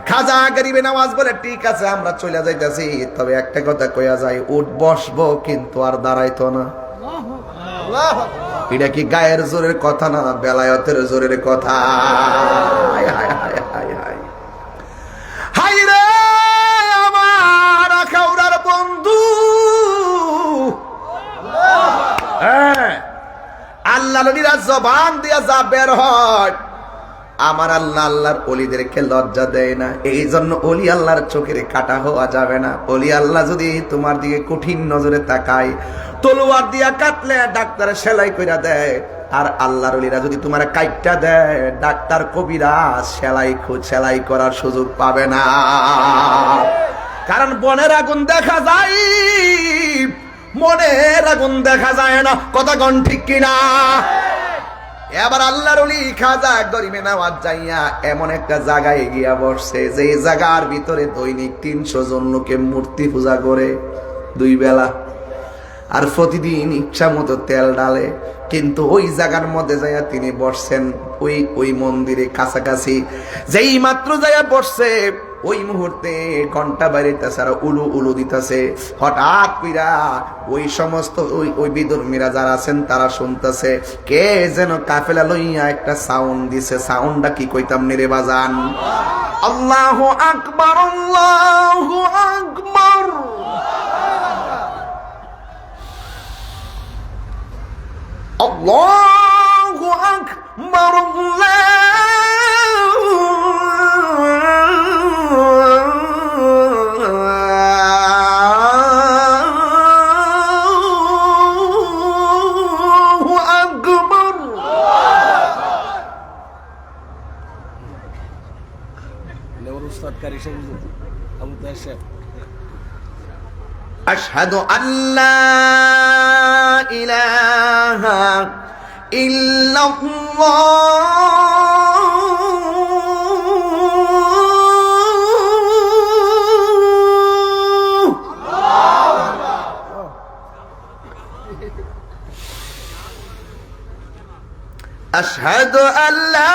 খাজা গরিবে নওয়াজ বলে ঠিক আছে আমরা চইলা যাইতাছি, তবে একটা কথা কইয়া যায়, উট বসবো কিন্তু আর দাঁড়াইতো না। এটা কি গায়ের জোরের কথা না বেলায়েতের জোরের কথা? হ্যাঁ, আল্লাহ নবীরা জবান দিয়া যা বের হয়, আমার আল্লাহ আল্লাহর ওলিদেরকে লজ্জা দেয় না। এই জন্য ওলি আল্লাহর চোখের কাটা হওয়া যাবে না। ওলি আল্লাহ যদি তোমার দিকে কঠিন নজরে তাকায়, তলোয়ার দিয়া কাটলে ডাক্তার সেলাই কইরা দেয়, আর আল্লাহর ওলিরা যদি তোমার কাইটটা দেয়, ডাক্তার কবিরাজ সেলাই করার সুযোগ পাবে না। কারণ বনের আগুন দেখা যায়, মনের আগুন দেখা যায় না। কথা কোন ঠিক কিনা? এবার আল্লাহর ওলি খাজা গরিবে নওয়াজ যাইয়া এমন একটা জায়গায় গিয়া বসছে, যে জায়গার ভিতরে দৈনিক 300 জন লোকে মূর্তি পূজা করে 2 বেলা, আর প্রতিদিন ইচ্ছা মতো তেল ডালে। কিন্তু ওই জায়গার মধ্যে যাইয়া তিনি বসছেন, ওই মন্দিরে কাছাকাছি যেই মাত্র যাইয়া বসছে, ওই মুহূর্তে ঘন্টা বাড়িতেছে আর উলু উলু দিতেছে। হঠাৎ কইরা ওই সমস্ত ওই বিধর্মীরা যারা আছেন তারা শুনতেছে, কে যেন কাফেলা লইয়া একটা সাউন্ড দিছে। সাউন্ডটা কি কইতাম রে বাজান? আল্লাহু আকবার, আল্লাহু আকবার। আল্লাহু আকবার, আল্লাহু আকবার। নেওয়ার উস্তাদ কারি সাহেব আবু তাহের সাহেব। আশহাদু আল্লা ইলাহা ইল্লাল্লাহ, আশহাদু আল্লা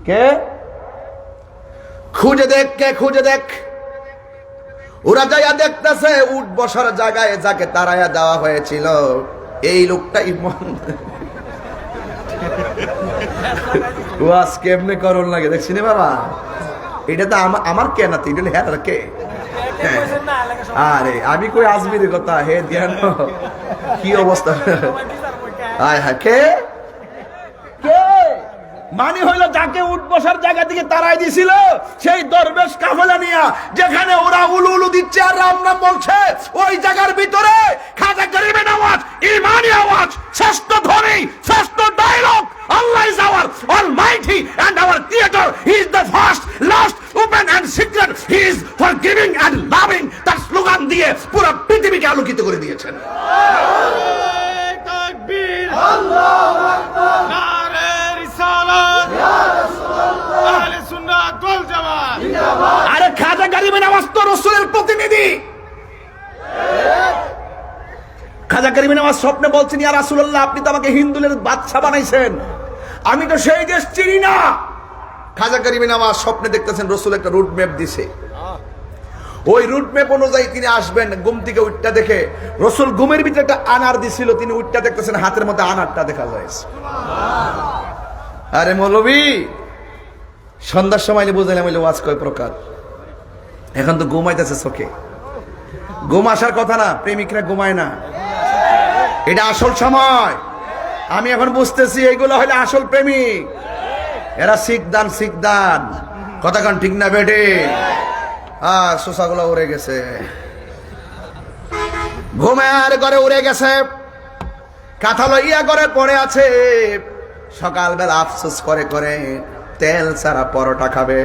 কে খুঁজে দেখ, কে খুঁজে দেখ। ওরা যাইয়া দেখতেছে উঠ বসার জায়গায় যাকে তাড়াইয়া দেওয়া হয়েছিল, এই লোকটাই ওয়াজ কেমনে করণ লাগে দেখছি না বাবা। এটা তো আমার কে না, তুই হ্যাঁ কে? আরে আমি কই আজমিরের কথা, হে ধ্যান কি অবস্থা। আয় হ্যাঁ, কে মানে হইলো যাকে উঠ বসার জায়গা থেকে তাড়াই দিছিল, সেই দরবেশ কাফেলা নিয়া যেখানে ওরা উলু উলু দিচ্ছে আর রাম নাম বলছে, ওই জায়গার ভিতরে খাজা গরিবে নওয়াজ ইমানি আওয়াজ, শ্রেষ্ঠ ধ্বনি, শ্রেষ্ঠ dialogue, Allah is our almighty and our creator. He is the first, last, open and secret. He is forgiving and loving. তার স্লোগান দিয়ে পুরো পৃথিবীকে আলোকিত করে দিয়েছেন। তাকবীর, আল্লাহু আকবার, নারে রিসালাত, ইয়া রাসূলুল্লাহ, আহলে সুন্নাত ওয়াল জামাত জিন্দাবাদ। আরে খাজা গরিবে নওয়াজ তো রাসূলের প্রতিনিধি। খাজা গরিবে নওয়াজ স্বপ্নে বলছেন, ইয়া রাসূলুল্লাহ, আপনি তো আমাকে হিন্দুদের বাদশা বানাইছেন, আমি তো সেই দেশ চিনি না। খাজা গরিবে নওয়াজ স্বপ্নে দেখতেছেন রাসূল একটা রুট ম্যাপ দিছে, ওই রুট ম্যাপ অনুযায়ী তিনি আসবেন। ঘুম থেকে উঠটা দেখে রাসূল ঘুমের ভিতরে একটা আনার দিছিল, তিনি উঠটা দেখতেছেন হাতের মধ্যে আনারটা দেখা যায়। আরে মৌলভী, সন্ধ্যার সময় বুঝাইলাম ওয়াজ কয় প্রকার, এখন তো ঘুমাইতেছে চোখে। ঘুম আসার কথা না, প্রেমিকরা ঘুমায় না, এটা আসল সময়। আমি এখন বুঝতেছি এইগুলো হলে আসল প্রেমিক, এরা শিখদান কথা কান ঠিক না বেটে? শোষাগুলো উড়ে গেছে, ঘুমের ঘরে উড়ে গেছে, কাঁথা লইয়া ঘরে পড়ে আছে। সকালবেলা আফসোস করে করে তেল ছাড়া পরোটা খাবে,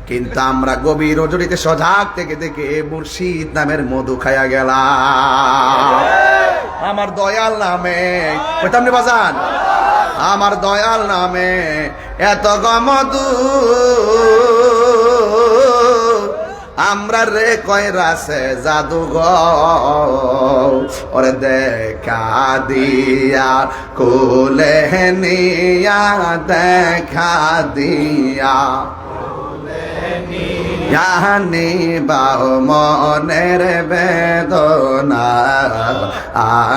কিন্তু আমরা গভীর রজনীতে সজাগ থেকে দেখে মুর্শিদ নামের মধু খাইয়া গেলাম। আমার দয়াল নামে কইতাম নি বাজান, আমার দয়াল নামে এত গমধু, আমরা রে কয়রাছে জাদুঘর ওরে দেখা দিয়া কোলে নিয়া দেখা দিয়া জানি বাও মনের বেদনা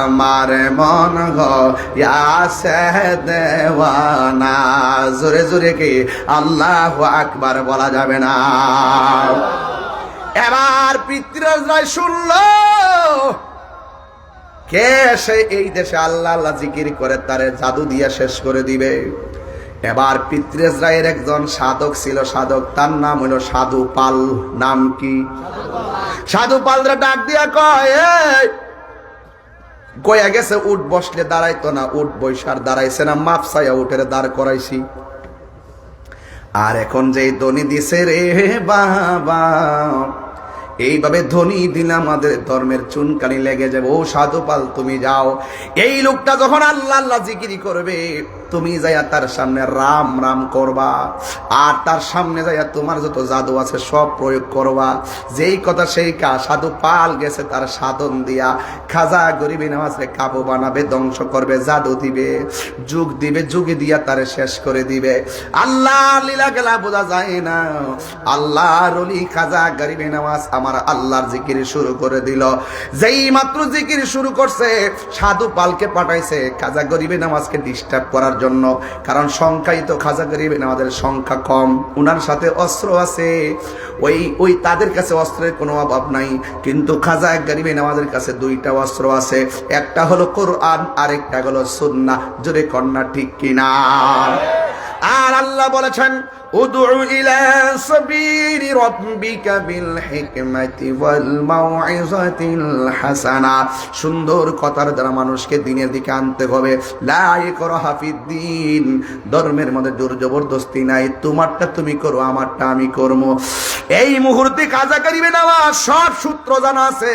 আমার মন গয়াছে দেওয়ানা। জোরে জোরে কি আল্লাহু আকবার বলা যাবে না? এবার পৃথ্বীরাজ শুনলো কে সে এই দেশে আল্লাহ আল্লাহ জিকির করে তারে জাদু দিয়া শেষ করে দিবে। এবার পৃথ্বীরাজ রায়ের একজন সাধক ছিল, সাধক তার নাম হলো সাধু পাল। নাম কি? সাধু পালরা ডাক দিয়া কয় কয়া গেছে উঠ বসলে দাঁড়াইতো না, উঠ বৈশার দাঁড়াইছে না, মাপ চাইয়া উঠের দাঁড় করাইছি। আর এখন যেই ধ্বনি দিছে রে বাবা, এইভাবে ধ্বনি দিলে আমাদের ধর্মের চুনকানি লেগে যাবে। ও সাধু পাল তুমি যাও, এই লোকটা যখন আল্লাহ আল্লাহ জিকিরি করবে তুমি যাইয়া তার সামনে রাম রাম করবা, আর তার সামনে যাইয়া তোমার যত জাদু আছে সব প্রয়োগ করবা। যেই কথা সেই কাজ। সাধু পাল গেছে তার সাধন দিয়া, খাজা গরিবী নামাজে কাবু বানাবে, ধ্বংস করবে, জাদু দিবে, যুগ দিবে, যুগে দিয়া তারে শেষ করে দিবে। আল্লাহ লীলা গেলা বোঝা যায় না। আল্লাহর ওলি খাজা গরিবী নামাজ আমার আল্লাহর জিকির শুরু করে দিল। যেই মাত্র জিকির শুরু করছে সাধু পালকে পাঠাইছে খাজা গরিবী নামাজকে ডিস্টার্ব করার জন্য, কারণ সংখ্যাই তো খাজা গরিবী নামাজের সংখ্যা কম, উনার সাথে অস্ত্র আছে, ওই তাদের কাছে অস্ত্রের কোনো অভাব নাই। কিন্তু খাজা গরিবী নামাজের কাছে দুইটা অস্ত্র আছে, একটা হলো কোরআন, আরেকটা হলো সুন্নাহ। জোরে কন্যা ঠিক কিনা? আর আল্লাহ বলেছেন উদউ ইলা সাবিলি রাব্বিকা বিল হিকমাতি ওয়াল মাউইযাতিল হাসানা। সুন্দর কথার দ্বারা মানুষকে দ্বীনের দিকে আনতে হবে। লা ইকরাহা ফিদ্দীন, ধর্মের মধ্যে জোর জবরদস্তি নাই, তোমারটা তুমি করো, আমারটা আমি করব। এই মুহূর্তে কাজা করিবে না, সব সূত্র জানা আছে।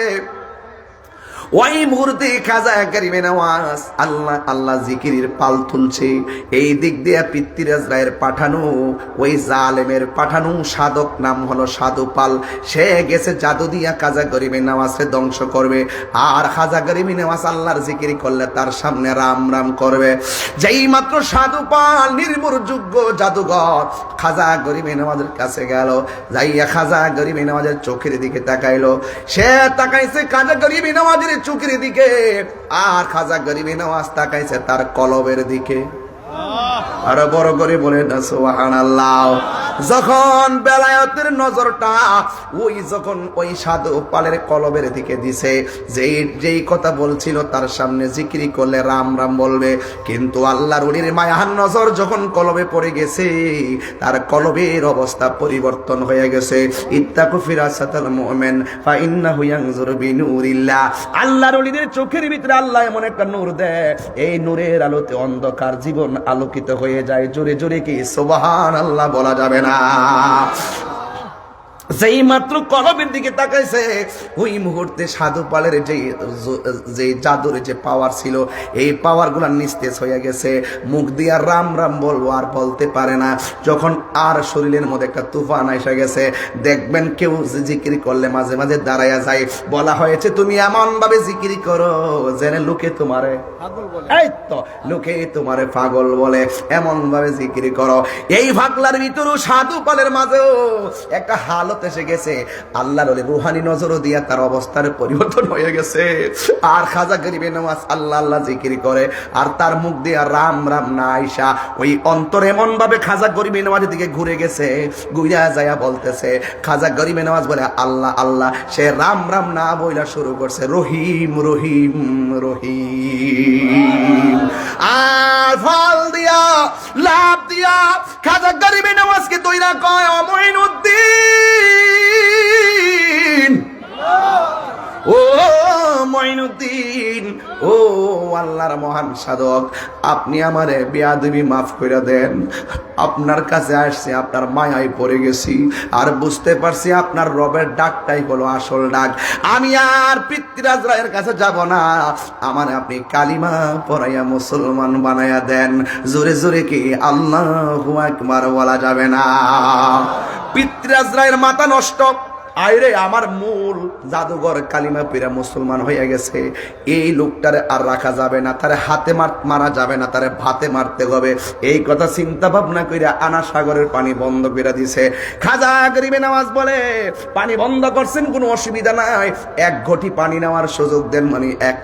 ওই মুহূর্তে খাজা গরিবে নওয়াজ আল্লাহ আল্লাহ জিকিরের পাল তুলছে। এই দিক দিয়ে পৃথ্বীরাজ রায়ের পাঠানো ওই জালেমের পাঠানো সাধক নাম হলো সাধু পাল, সে গেছে জাদু দিয়া খাজা গরিবে নওয়াজকে ধ্বংস করবে। আর খাজা গরিবে নওয়াজ আল্লাহর জিকির করলে তার সামনে রাম রাম করবে। যেই মাত্র সাধু পাল নির্মূল যোগ্য জাদুঘর খাজা গরিবে নওয়াজের কাছে গেল, যাইয়া খাজা গরিবে নওয়াজের চোখের দিকে তাকাইলো। সে তাকাইছে খাজা গরিবে নওয়াজের চোখের দিকে, আর খাজা গরিবী নওয়াজ তাকাইছে তার কলবের দিকে। আরো বড় করে বলে না সুবহানাল্লাহ। যখন বেলায়েতের নজরটা যখন ওই সাধু পালের কলবের দিকে দিছে, যেই কথা বলছিল তার সামনে জিকিরি করলে রাম রাম বলবে, কিন্তু আল্লাহর ওলির মায়ার নজর যখন কলবে পড়ে গেছে তার কলবের অবস্থা পরিবর্তন হয়ে গেছে। ইত্তাকু ফিরাসাতাল মুমিন ফা ইন্নাহু ইয়ানজুরু বিনুরিল্লাহ। আল্লাহর ওলিদের চোখের ভিতরে আল্লাহ এমন একটা নূর দেয়, এই নূরের আলোতে অন্ধকার জীবন আলোকিত হয়ে যায়। জোরে জোরে কি সুবহানাল্লাহ বলা যাবে না? যেই মাত্র কলবের দিকে তাকাইছে ওই মুহূর্তে সাধু পালের যে জাদুর যে পাওয়ার ছিল এই পাওয়ার গুলা নিস্তেজ হয়ে গেছে। মুখ দিয়া রাম রাম বলবো আর বলতে পারে না। যখন আর শরীরের মধ্যে একটা তুফান এসে গেছে, দেখবেন কেউ জিকির করলে মাঝে মাঝে দাঁড়ায়া যায়। বলা হয়েছে তুমি এমন ভাবে জিকির করো যেন লোকে তোমারে এই তো লোকে তোমারে পাগল বলে, এমন ভাবে জিকির করো। এই ভাগলার ভিতরও সাধু পালের মাঝেও একটা হালত এসে গেছে। আল্লাহর ওলি রুহানি নজরও দিয়া তার অবস্থার পরিবর্তন হয়ে গেছে। আর খাজা গরিবে নওয়াজ আল্লাহ আল্লাহ জিকির করে, আর তার মুখ দিয়া রাম রাম না আইসা ওই অন্তর এমন ভাবে খাজা গরিবে নওয়াজের দিকে ঘুরে গেছে, ঘুরা যায়া বলতেছে খাজা গরিবে নওয়াজ বলে আল্লাহ আল্লাহ, সে রাম রাম না বইলা শুরু করছে রহিম রহিম রহিম। আর ফল দিয়া লাভ দিয়া খাজা গরিবে নওয়াজকে তৈরা কয় ও মঈনুদ্দিন, ও মঈনুদ্দিন, ও আল্লাহর মহান সাধক, আপনি আমারে বেয়াদবি মাফ করে দেন। আপনার কাছে আসছি, আপনার মায়ায় পড়ে গেছি, আর বুঝতে পারছি আপনার রবের ডাকটাই হলো আসল ডাক। আমি আর পৃথ্বীরাজ রায়ের কাছে যাব না, আমার আপনি কালিমা পড়াইয়া মুসলমান বানাইয়া দেন। জোরে জোরে কি আল্লাহু আকবার বলা যাবে না? পৃথ্বীরাজ রায়ের মাথা নষ্ট। আইরে আমার মূল জাদুঘর কালিমা পীরা মুসলমান হয়ে গেছে, এই লোকটারে আর রাখা যাবে না, তারে হাতে মারা যাবে না, তারে ভাতে মারতে হবে। এই কথা চিন্তা ভাবনা কইরা আনা সাগরের পানি বন্ধ করে দিছে। খাজা গরিবে নামাজ বলে, পানি বন্ধ করছেন কোনো অসুবিধা নাই, এক ঘটি পানি নেওয়ার সুযোগ দেন, মানে এক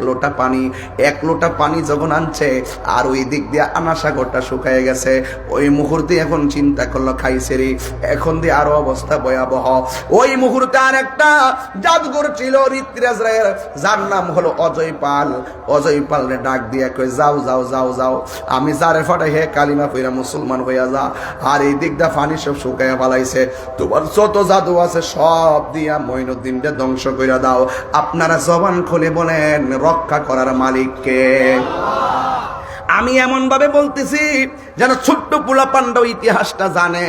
লোটা পানি যখন আনছে আর ওই দিক দিয়ে আনা সাগরটা শুকায় গেছে। ওই মুহূর্তে এখন চিন্তা করলো খাইছে রে, এখন দিয়ে আরো অবস্থা ভয়াবহ। ওই মুহূর্তে আর একটা জাদুঘর ছিল ঋত্বিরাজ রায়ের, যার নাম হলো অজয় পাল। অজয় পাল রে ডাক দিয়ে কই, যাও যাও যাও যাও, আমি যারে ফাটাই হে কালিমা পইরা মুসলমান হইয়া যা। আর এই দিক দিয়ে পানি সব শুকাইয়া পালাইছে, তোমার যত জাদু আছে সব দিয়া মঈনুদ্দিনকে ধ্বংস কইরা দাও। আপনারা জবান খুলে বলেন, রক্ষা করার মালিককে। আমি এমন ভাবে বলতেছি যেন ছোট্ট পোলা পান্ডব ইতিহাসটা জানে।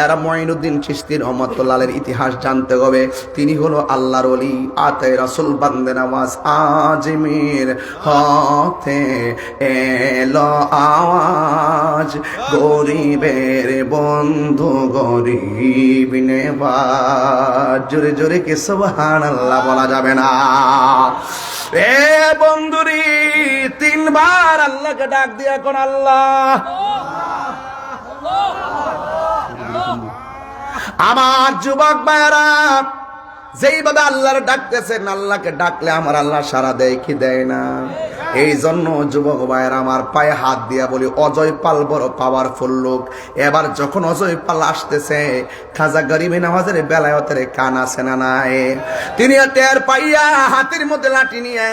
এরা মঈনুদ্দিন চিশতি রহমাতুল্লাহের ইতিহাস জানতে হবে। তিনি হলো আল্লাহর ওলি, আতে রাসূল বান্দে নওয়াজ। আজমির হতে এলো আওয়াজ, গরিবের বন্ধু গরিব নেওয়াজ। জোরে জোরে কি সুবহানাল্লাহ বলা যাবে না? এ বন্ধুরি, তিনবার আল্লাহকে ডাক দিয়া কোন আল্লাহ। আমার যুবক ভাইরা, যেইভাবে আল্লাহর ডাকতেছেন, আল্লাহকে ডাকলে আমার আল্লাহ সাড়া দেয় কি দেয় না? এই জন্য যুবক ভাইয়ের আমার পায়ে হাত দিয়া বলি, অজয় পাল বড় পাওয়ারফুল লোক। এবার যখন অজয় পাল আসতেছে, খাজা গরিবে নওয়াজের বেলায়তের কান আছে না নাই? তিনি টের পাইয়া হাতের মধ্যে লাঠি নিয়ে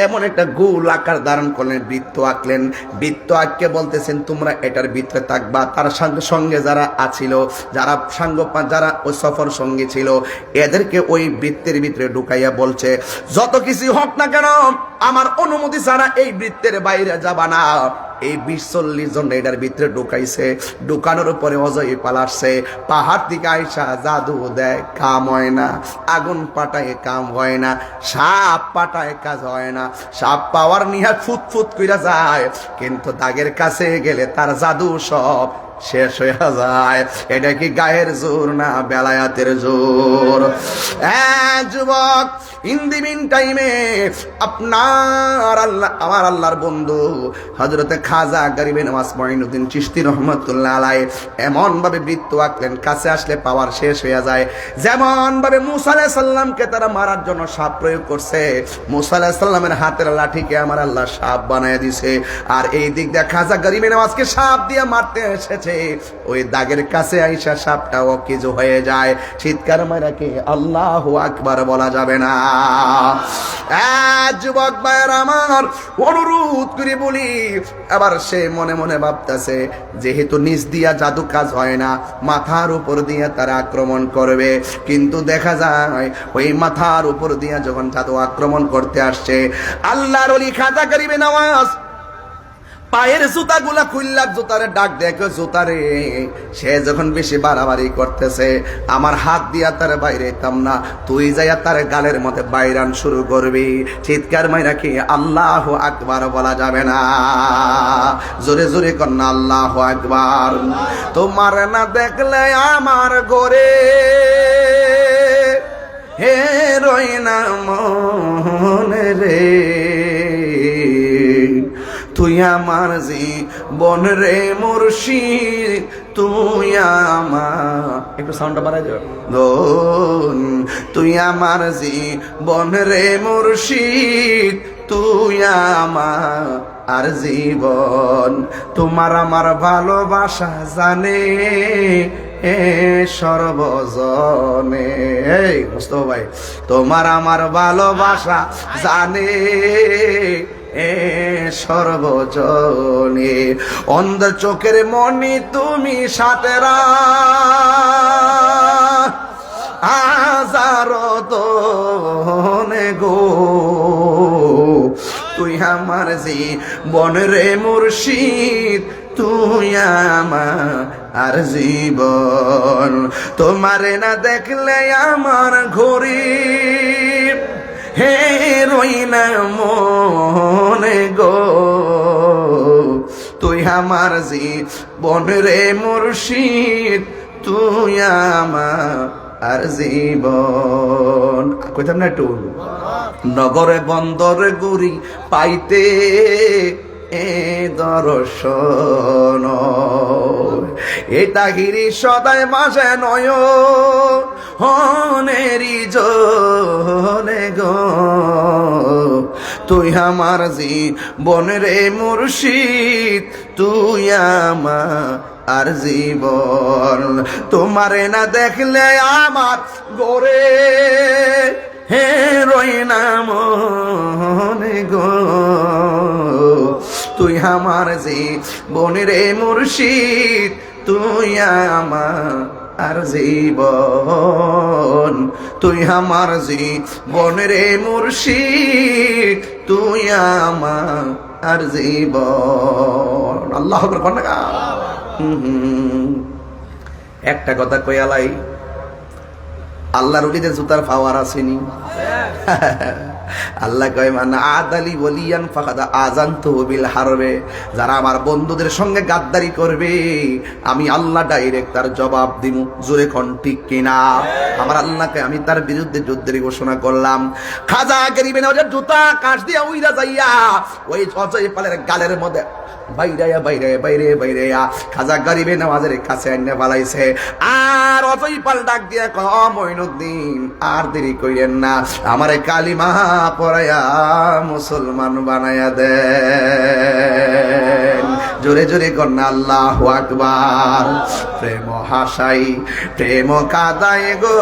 এমন একটা গোল আকার ধারণ করলেন, বৃত্ত আঁকলেন। বৃত্ত আঁককে বলতেছেন, তোমরা এটার ভিতরে থাকবা। তার সঙ্গে যারা আছিল, যারা ওই সফর সঙ্গী ছিল, এদেরকে ওই বৃত্তের ভিতরে ঢুকাইয়া বলছে, যত কিছু হোক না কেন আমার অনুমতি ছাড়া এই বৃত্তের বাইরে যাবা না। এই 20-40 জন এটার ভিতরে ঢুকাইছে। ঢুকানোর পরে অজয় পাল আসছে, পাহাড় থেকে আইসা জাদু দেয়, কাম হয় না। আগুন পাটায় কাম হয় না, সাপ পাটায় কাজ হয় না। সাপ পাওয়ার নিয়ে ফুটফুট কইরা যায়, কিন্তু দাগের কাছে গেলে তার জাদু সব শেষ হয়ে যায়। এটা কি গায়ের জোর না বেলায়াতের জোর? যুবক, ইন দি মিন টাইমে আপনার আল্লাহ, আমার আল্লাহর বন্ধু হযরতে খাজা গরিবে নওয়াজ মঈনুদ্দিন চিশতি রহমাতুল্লাহ আলাইহি এমন ভাবে বৃত্ত আঁকলেন, কাছে আসলে পাওয়ার শেষ হয়ে যায়। যেমন ভাবে মুসা আলাইহিস সালামকে তারা মারার জন্য সাপ প্রয়োগ করছে, মুসা আলাইহিস সালামের হাতের লাঠিকে আমার আল্লাহ সাপ বানায় দিছে। আর এই দিক দিয়ে খাজা গরিবে নওয়াজকে সাপ দিয়ে মারতে এসেছে, ওই দাগের কাছে আইসা সাপটা অকেজো হয়ে যায়। চিৎকার মারা কি আল্লাহু আকবার বলা যাবে না? যুবক ভাইয়ের আমার, অনুরোধ করে বলি, আবার সে মনে মনে ভাবতেছে, যেহেতু নিচ দিয়া জাদু কাজ হয় না, মাথার উপর দিয়ে তারা আক্রমণ করবে। কিন্তু দেখা যায় ওই মাথার উপর দিয়া যখন জাদু আক্রমণ করতে আসছে, আল্লাহর ওলি খাজা গরিবে নওয়াজ পায়ের জুতাগুলা খুললা, জুতারে ডাক দেখো, জুতারে সে যখন বেশি বাড়াবাড়ি করতেছে, আমার হাত দিয়া তার বাইরে যেতাম না, তুই যাইয়া তার গালের মধ্যে বাইরান শুরু করবি। চিৎকার মাইরা কি আল্লাহু আকবার বলা যাবে না? জোরে জোরে কর না আল্লাহু আকবার। তোমার না দেখলে আমার ঘরে হে রই না মনে রে, তুই আমার জীবন রে মুর্শিদ, তুই আমার, একটু সাউন্ডটা বাড়াই দেব, তুই আমার জীবন রে মুর্শিদ, তুই আমার আর জীবন। তোমার আমার ভালোবাসা জানে এ সর্বজনে। এই মুস্তফা ভাই, তোমার আমার ভালোবাসা জানে এ সর্বজনে। অন্ধ চোখের মনি তুমি সাতেরা, হাজারো দনে গো, তুই আমার জীবন রে মুর্শিদ, তুই আমার আর জীবন। তোমারে না দেখলে আমার ঘড়ি হে রই না মনে গো, তুই আমার জীবন রে মুর্শিদ, তুই আমার আর জীবন। কইতাম না একটু, নগরে বন্দরে গুরি পাইতে এ দর্শন, এটা গিরি সদায় মাসে নয় হনেরি জনে গো, তুই আমার জীবন রে মুর্শিদ, তুই আমার আর জীবন। তোমারে না দেখলে আমার গোরে হে রই না মনে গো, তুই আমার জীবন রে মুর্শিদ, তুই আমার আর জীবন, তুই আমার জীবন রে মুর্শিদ, তুই আমার আর জীবন। আল্লাহ আকবার কোন না। একটা কথা কইয়ালাই, আল্লাহর ওলিদের জুতার পাওয়ার আসেনি। আল্লাহ কয় মান আদালি ওলিয়ান ফাকাদ আযানতুহু বিল হারবে, যারা আমার বন্ধুদের সঙ্গে গাদ্দারি করবে আমি আল্লাহ ডাইরেক্ট তার জবাব দিমু। জোরে কোন ঠিক কিনা? আমার আল্লাহকে আমি তার বিরুদ্ধে যুদ্ধের ঘোষণা করলাম। খাজা গরিবে নওয়াজের জুতা কাশ দিয়া উইরা যাইয়া ওই অজয় পালের গালের মধ্যে বাইরে খাজা গরিবে নওয়াজের কাছে এনে পালাইছে। আর অজয় পাল ডাক দিয়া কয় মঈনুদ্দিন আর দেরি কইরেন না, আমারে কালিমা পড়ায়া মুসলমান বানায়া দেন। জোরে জোরে কন্যা আল্লাহু আকবার। প্রেম হাসাই প্রেম কাদাই গো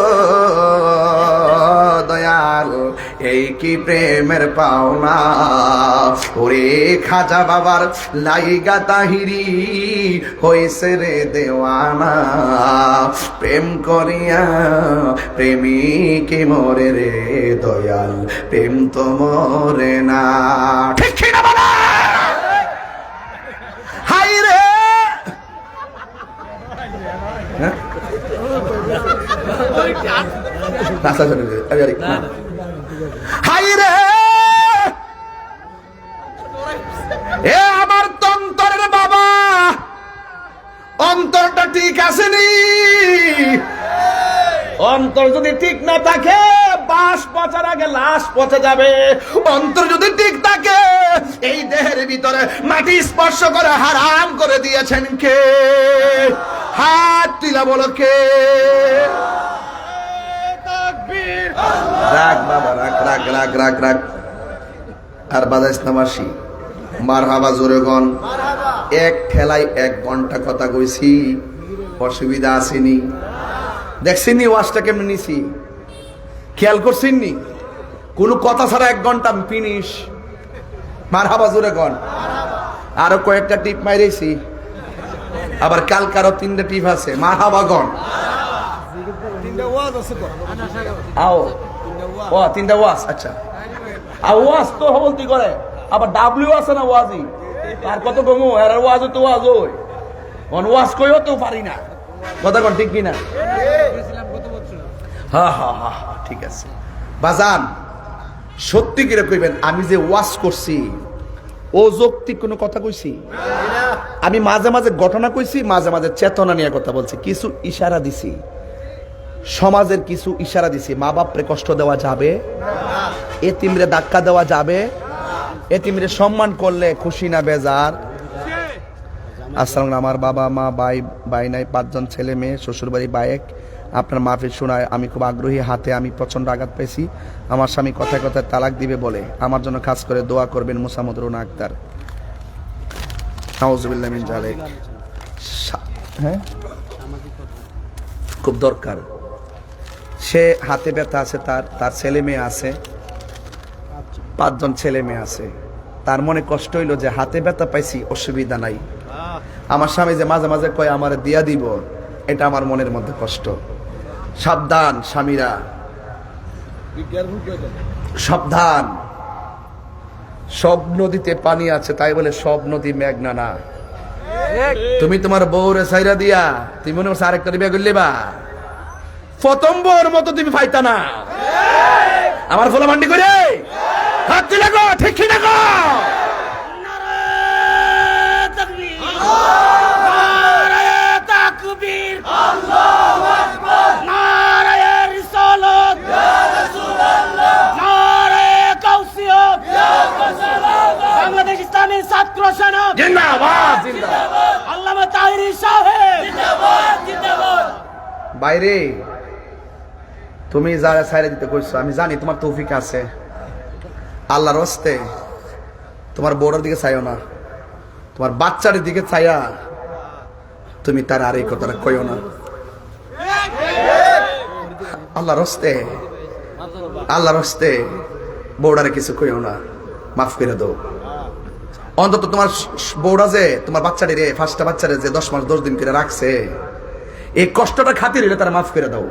দয়াল, এই কি প্রেমের পাওনা, ওরে খাজা বাবার লাইগা তাহিরি হইছে রে দেওয়ানা, প্রেম করিয়া প্রেমিকে মরে রে দয়াল, প্রেম তো মরে না। ঠিক কি না বলে? হাই রে হাই রে এ আমার তন্তরের বাবা, অন্তরটা ঠিক আসেনি। অন্তর যদি ঠিক না থাকে বাস পচার আগে লাশ পচে যাবে। অন্তর যদি ঠিক থাকে এই দেহের ভিতরে মাটি স্পর্শ করে হারাম করে দিয়েছেন কে? হাত তুলা বলো কে? রাগ বাবা রাগ রাগ রাগ রাগ রাগ আর বাজাইস নামাসি মারহাবা জোরে গন। এক ঠেলাই 1 ঘন্টা কথা কইছি, অসুবিধা আসেনি? দেখছেননি ওয়াজটা কেমন নিছি? খেয়াল করছেননি? কোনো কথা ছাড়া 1 ঘন্টা ফিনিশ। মারহাবা জোরে গন। আরো কয়েকটা টিপ মাইরেছি, আবার কালকারও 3টা টিপ আছে। মারহাবা গন। আও ও 3টা ওয়াজ। আচ্ছা ওয়াজ তো হবলতি করে, আবার ডাব্লিউ আছে না ওয়াজি, তার কত কমু আর ওয়াজ তো ওয়াজ ওই ওয়াজ কইও তো পারি না। কথা কোন ঠিক কিনা? হ্যাঁ হ্যাঁ হ্যাঁ ঠিক আছে বাজান, সত্যি করে কইবেন আমি যে ওয়াজ করছি ও যৌক্তিক কোনো কথা কইছি? আমি মাঝে মাঝে ঘটনা কইছি, মাঝে মাঝে চেতনা নিয়ে কথা বলছি, কিছু ইশারা দিছি, সমাজের কিছু ইশারা দিছি। মা বাপরে কষ্ট দেওয়া যাবে, এতিমরে ধাক্কা দেওয়া যাবে, এতিমরে সম্মান করলে খুশি না বেজার। আসসালাম, আমার বাবা মা ভাই নাই, 5 জন ছেলে মেয়ে, শ্বশুরবাড়ি বাইক। আপনার মাহফিল শোনায় আমি খুব আগ্রহী। হাতে আমি প্রচন্ড আঘাত পেয়েছি। আমার স্বামী কথায় কথায় তালাক দিবে বলে, আমার জন্য খাস করে দোয়া করবেন। মুসামদ রুনা আক্তার। নাউজুবিল্লাহ মিন জালিক। হ্যাঁ খুব দরকার। সে হাতে ব্যথা আছে, তার ছেলে মেয়ে আছে, 5 জন ছেলে মেয়ে আছে। তার মনে কষ্ট হইল যে হাতে ব্যথা পাইছি, অসুবিধা নাই। আমার স্বামী যে মাঝে মাঝে কয় আমার দিয়া দিব, এটা আমার মনের মধ্যে কষ্ট। সাবধান স্বামীরা, সাবধান। সব নদীতে পানি আছে, তাই বলে সব নদী মেঘনা না। তুমি তোমার বউরে সাইরা দিয়া তুমি মনে করছো আরেকটা বিয়ে করলে বা প্রথম বউর মতো তুমি ফাইতা না। আমার ফলা মান্ডি করে হাত দিলে গো, ঠিক কি না গো? নারায়ে তাকবীর, আল্লাহু আকবার, নারায়ে বাইরে তুমি যারা ছাইরে দিতে কইছো, আমি জানি তোমার তৌফিক আছে। আল্লাহর হস্তে তোমার বউটার দিকে চাইও না, তোমার বাচ্চার দিকে চাইয়া তুমি তার আর এই কথাটা কইও না। আল্লাহর হস্তে, আল্লাহর হস্তে বউডারে কিছু কইও না, মাফ করে দাও। অন্তত তোমার বউরা যে তোমার বাচ্চাটি রে, ফার্স্টটা বাচ্চারে যে 10 মাস 10 দিন করে রাখছে, এই কষ্টটা খাতির হইলে তারা মাফ করে দাও।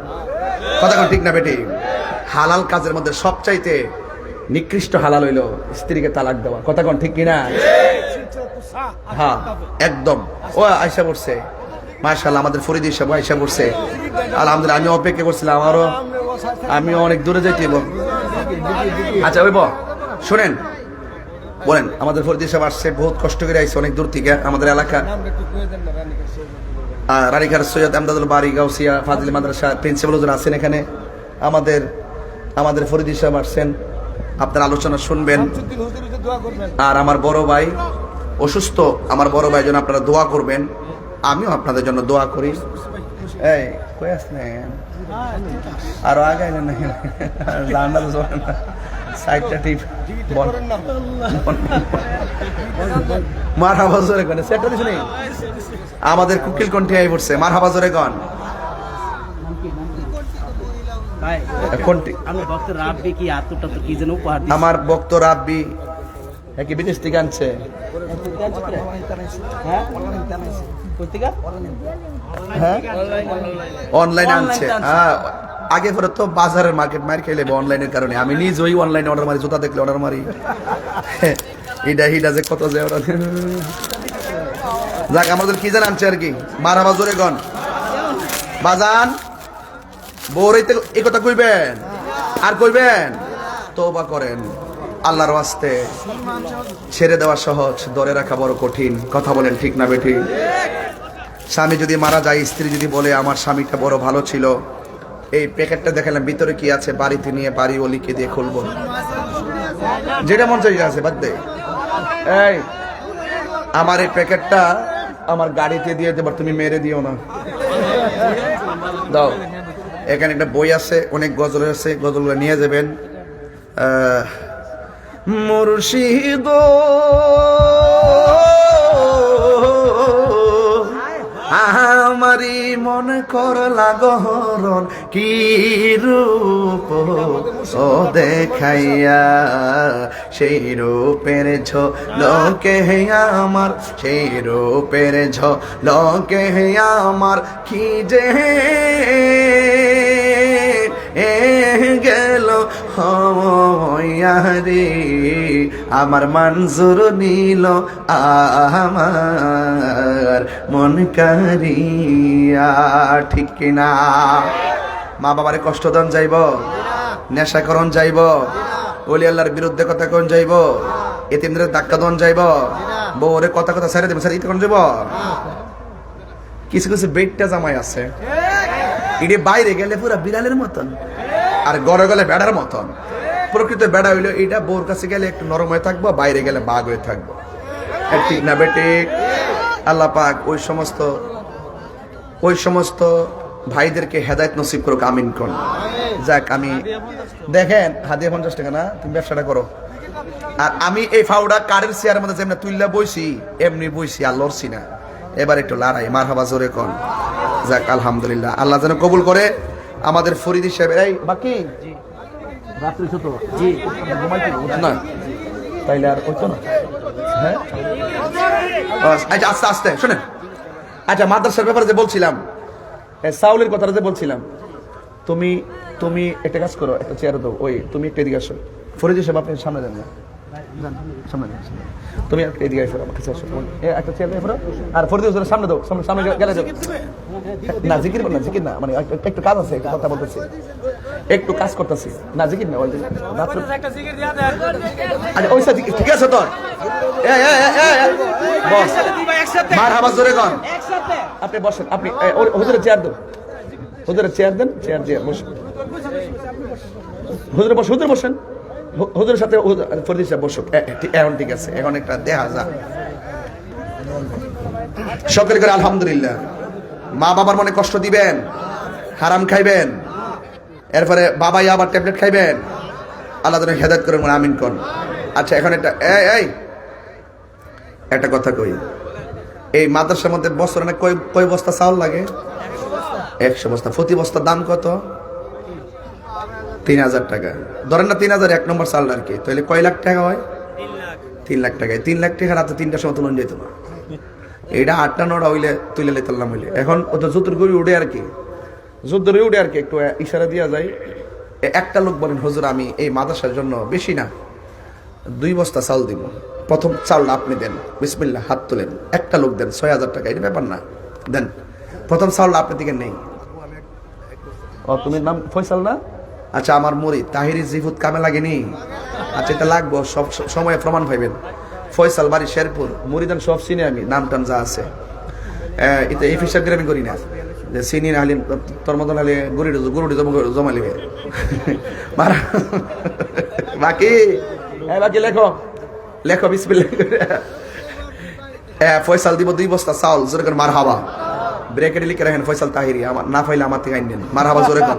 কথা কোন ঠিক না বেটি? হালাল কাজের মধ্যে সবচাইতে নিকৃষ্ট হালাল হইলো স্ত্রীকে তালাক দেওয়া। কথা কোন ঠিক কিনা? হ্যাঁ একদম। ও আয়সা পড়ছে, মাশাআল্লাহ, আমাদের ফরিদি সাহেব আয়সা পড়ছে। আলহামদুলিল্লাহ, আমি অপেক্ষা করছিলাম, আমি অনেক দূরে যাইতে। আচ্ছা ওই শোনেন, বলেন, আমাদের ফরিদি সাহেব আসছে, বহুত কষ্ট করে আইছে অনেক দূর থেকে আমাদের এলাকা। রানীঘাট সৈয়দ আমদাদুল বাড়ি গাউসিয়া ফাজিল মাদ্রাসা প্রিন্সিপাল হুজুর আছেন এখানে। আমাদের ফরিদি সাহেব আসছেন, আপনার আলোচনা শুনবেন। আর আমার বড় ভাই অসুস্থ, আমার বড় ভাই জন্য আপনারা দোয়া করবেন, আমিও আপনাদের জন্য দোয়া করি। এই কই আসলেন? আরো আগে সাইডটা টিপ বল মারহাবা জোরে গান সেটা দিছ নেই। আমাদের কুকিল কণ্ঠে আই পড়ছে, মারহাবা জোরে গান। ভাই কোনটি? আমি ভক্ত রাব্বি কি আতুটা তো কি যেন উপহার দিছে। আমার ভক্ত রাব্বি একই বিদেশ থেকে আনছে। হ্যাঁ কইতিকা হ্যাঁ অনলাইনে আনছে। হ্যাঁ আগে পরে তো বাজারের মার্কেট মার খেলে অনলাইনের কারণে আমি নিজ ওই অনলাইনে অর্ডার মারি, জুতা দেখলে অর্ডার মারি। এটা যে কত যে অর্ডার। যাক, আমাদের কি জান আনছে আর কি। মারহাবা জোরে গন বাজান। বউরাইতে এই কথা কইবেন আর কইবেন, তওবা করেন আল্লাহর ওয়াস্তে। ছেড়ে দেওয়া সহজ, ধরে রাখা বড় কঠিন। কথা বলেন ঠিক না বেঠি? স্বামী যদি মারা যায়, স্ত্রী যদি বলে আমার স্বামীটা বড় ভালো ছিল, এই প্যাকেটটা দেখালাম ভিতরে কি আছে, বাড়িতে নিয়ে বাড়ি ওলিকে দিয়ে খুলবো, যেটা মন চাই আছে বাদ দে। এই আমার এই প্যাকেটটা আমার গাড়িতে দিয়ে দেবার, তুমি মেরে দিও না, দাও। এখানে একটা বই আছে, অনেক গজল আছে, গজলগুলো নিয়ে যাবেন। মুর্শিদ আমারি মনে করলা গহরণ কি রূপ ও দেখাইয়া, সেই রূপের ঝলকে আমার, সেই রূপের ঝলকে আমার কি যে গেল হইয়ারে, আমার মঞ্জুর নিল আমার মন কারিয়া। ঠিক কিনা? মা বাবারে কষ্ট দান যাইব, নেশাকরণ যাইব, ওলি আল্লাহর বিরুদ্ধে কথা কোন যাইব, এতিমদের ধাক্কা দন যাইব, বউরে কথা ছেড়ে দেব, স্যার ইতে কোন যাইব। কিছু কিছু বেটটা জামাই আছে, এটি বাইরে গেলে পুরো বিড়ালের মতন, আর ঘরে গেলে বেড়ার মতন। প্রকৃত বেড়া হইলো এটা, বউর কাছে গেলে একটু নরম হয়ে থাকবো, বাইরে গেলে বাঘ হয়ে থাকবো। ঠিক না বেটি? আল্লাহ পাক ওই সমস্ত ভাইদেরকে হেদায়েত নসিব করুক, আমিন কোন। যাক, আমি দেখেন হাদিয়া 50 টাকা না, তুমি ব্যবসাটা করো। আর আমি এই ফাউডা কারের চেয়ারের মধ্যে যেমন তুইলা বইছি এমনি বইছি, আর লড়ছি না। এবার একটু লড়াই, মারহাবা জোরে কোন। যাক, আলহামদুলিল্লাহ, আল্লাহ যেন কবুল করে। আমাদের ফরিদি সাহেবের এই বাকি রাত্রি ছোট জি না তাইলে আর ওইতো না। হ্যাঁ আচ্ছা, আস্তে আস্তে শোনেন। আচ্ছা, মাদ্রাসার ব্যাপারে যে বলছিলাম, সাউলের কথাটা যে বলছিলাম, তুমি একটা কাজ করো, একটা চেয়ার দাও, ওই তুমি একটা এদিকে আসো। ফরিদি সাহেব আপনি সামনে যান না, সামনে তুমি এদিকে আসো, আমার কাছে আসো, একটা চেয়ার দিয়ে আর ফরিদি সাহেবের সামনে দাও, সামনে গেলে যাও না। জিকির না, জিকির না, মানে একটু কাজ আছে, কথা বলতেছি, একটু কাজ করতেছি না, জিকির না। আচ্ছা ওই সাথে ঠিক আছে তোর বস, মারহাবা জোরে গান। আপনি বসেন, আপনি হুজুরের চেয়ার দেন, হুজুরের চেয়ার দেন, চেয়ার দিয়ে বসেন, হুজুরে বসেন, হুজুর বসেন, হুজুরের সাথে ফরিদি সাহেব বসুক। এখন ঠিক আছে, এখন একটা দেখা যা সকলে করে আলহামদুলিল্লাহ। মা বাবার মনে কষ্ট দিবেন, হারাম খাইবেন, এরপরে বাবাই আবার ট্যাবলেট খাইবেন। আল্লাহ যেন হেদায়েত করেন, আমিন কোন। আচ্ছা এখন এই একটা কথা কই, এই মাদ্রাসার মধ্যে বছরে না কয় বস্তা চাউল লাগে? 100 বস্তা। প্রতি বস্তার দাম কত? 3000 টাকা। ধরেন না 3000 এক নম্বর চাল আর কি, তাহলে কয় লাখ টাকা হয়? 3 লাখ টাকায়। 3 লাখ টাকা রাতে 3টার সময় তুলন যেত না। এইটা 8টা 9টা হইলে তুলে লেতাম হইলে। এখন ও তো জুতোর গড়ি উঠে আর কি, জুতোর উঠে আর কি, একটু ইশারা দিয়া যায়। একটা লোক বলেন, হুজুর আমি এই মাদ্রাসার জন্য বেশি না 2 বস্তা চাল দিব, প্রথম চালটা আপনি দেন, বিসমিল্লাহ, হাত তোলেন। একটা লোক দেন 6000 টাকা, এটা ব্যাপার না, দেন। প্রথম চালটা আপনি দিকে নেই। ও তুমি নাম ফয়সাল না? আচ্ছা, আমার মুরিদ তাহিরি জিফুত কামে লাগেনি? আচ্ছা, এটা লাগবো, সব সময়ে প্রমাণ পাইবেন। ফয়সাল, বাড়ি শেরপুর, মুরিদান সব চিনি আমি, নাম টাম যা আছে। এটা এই ফিসার আমি করি না, যে চিনি না হলে তোর মতন হলে গরুটি জমা লিবে। বাকি বাকি লেখো লেখো, বিসমিল্লাহ। ফয়সাল দিব 2 বস্তা চাউল, জোরে করে মার হাবা। ব্রেকেটে লিখে রাখেন ফয়সাল তাহিরি, আমার না পাইলে আমার থেকে আইনেন, মার হাবা জোরে কর।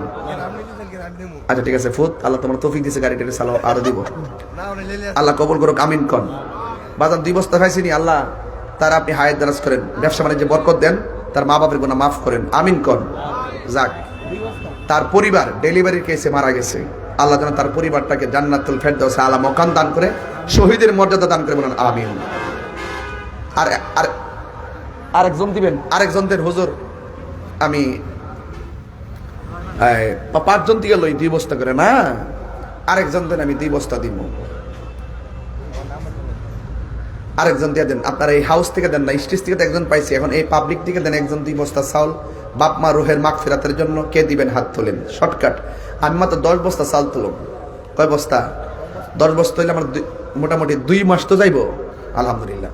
আচ্ছা ঠিক আছে, ফুত, আল্লাহ তোমার তৌফিক দিছে, গাড়িটা চালাও, আরো দিব, আল্লাহ কবুল করুক, আমিন কন। বাজান 2 বস্তা খাইছিনি, আল্লাহ তার আপনি হায়াত দারাজ করেন, ব্যবসা বাণিজ্যে বরকত দেন, তার মা বাপের গুনাহ মাফ করেন, আমিন কন। যাক, তার পরিবার ডেলিভারির কেসে মারা গেছে, আল্লাহ যেন তার পরিবারটাকে জান্নাতুল ফেরদাউস আলা মাকান দান করে, শহীদের মর্যাদা দান করে, বলেন আমিন। আর আরেকজন দিবেন, আরেকজন দেন, হুজুর আমি 5 জন থেকে লই 2 বস্তা করে না, আরেকজন দেন, আমি 2 বস্তা দিব। আরেকজন দিয়ে দেন, আপনার এই হাউস থেকে দেন না, স্টেজ থেকে তো একজন পাইছি, এখন এই পাবলিক থেকে দেন একজন 2 বস্তা চাউল, বাপ মা রুহের মাগফিরাতের জন্য। কে দিবেন হাত তোলেন, শর্টকাট। আমি মাত্র 10 বস্তা চাল তুলব। কয় বস্তা? 10 বস্তা হইলে আমার মোটামুটি 2 মাস তো যাইব, আলহামদুলিল্লাহ।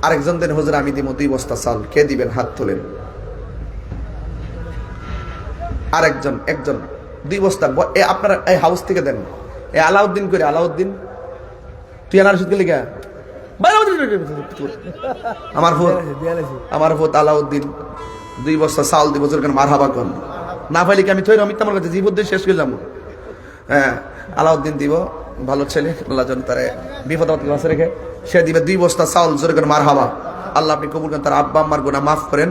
আরেকজন দেন, হুজুর আমি দিব 2 বস্তা চাল, কে দিবেন হাত তোলেন। আরেকজন, একজন 2 বস্তা। আপনারা এই হাউস থেকে দেন। এই আলাউদ্দিন করে, আলাউদ্দিন তুই আনার সুদ গেলি গা, আমার ভূত আলাউদ্দিন 2 বস্তা চাল দিব, মার হাবা কন। না পাইলে কি আমি থই আমি তোমার কাছে জীবন শেষ করে যাবো। হ্যাঁ, আলাউদ্দিন দিব, ভালো ছেলে, আল্লাহ যেন তার বিপদ আপদ কাছে রেখে সে দিবে 2 বস্তা চাউল, জোরে করে মার হাবা। আল্লাহ আপনি কবুল করেন, তার আব্বা আম্মার গুনাহ মাফ করেন,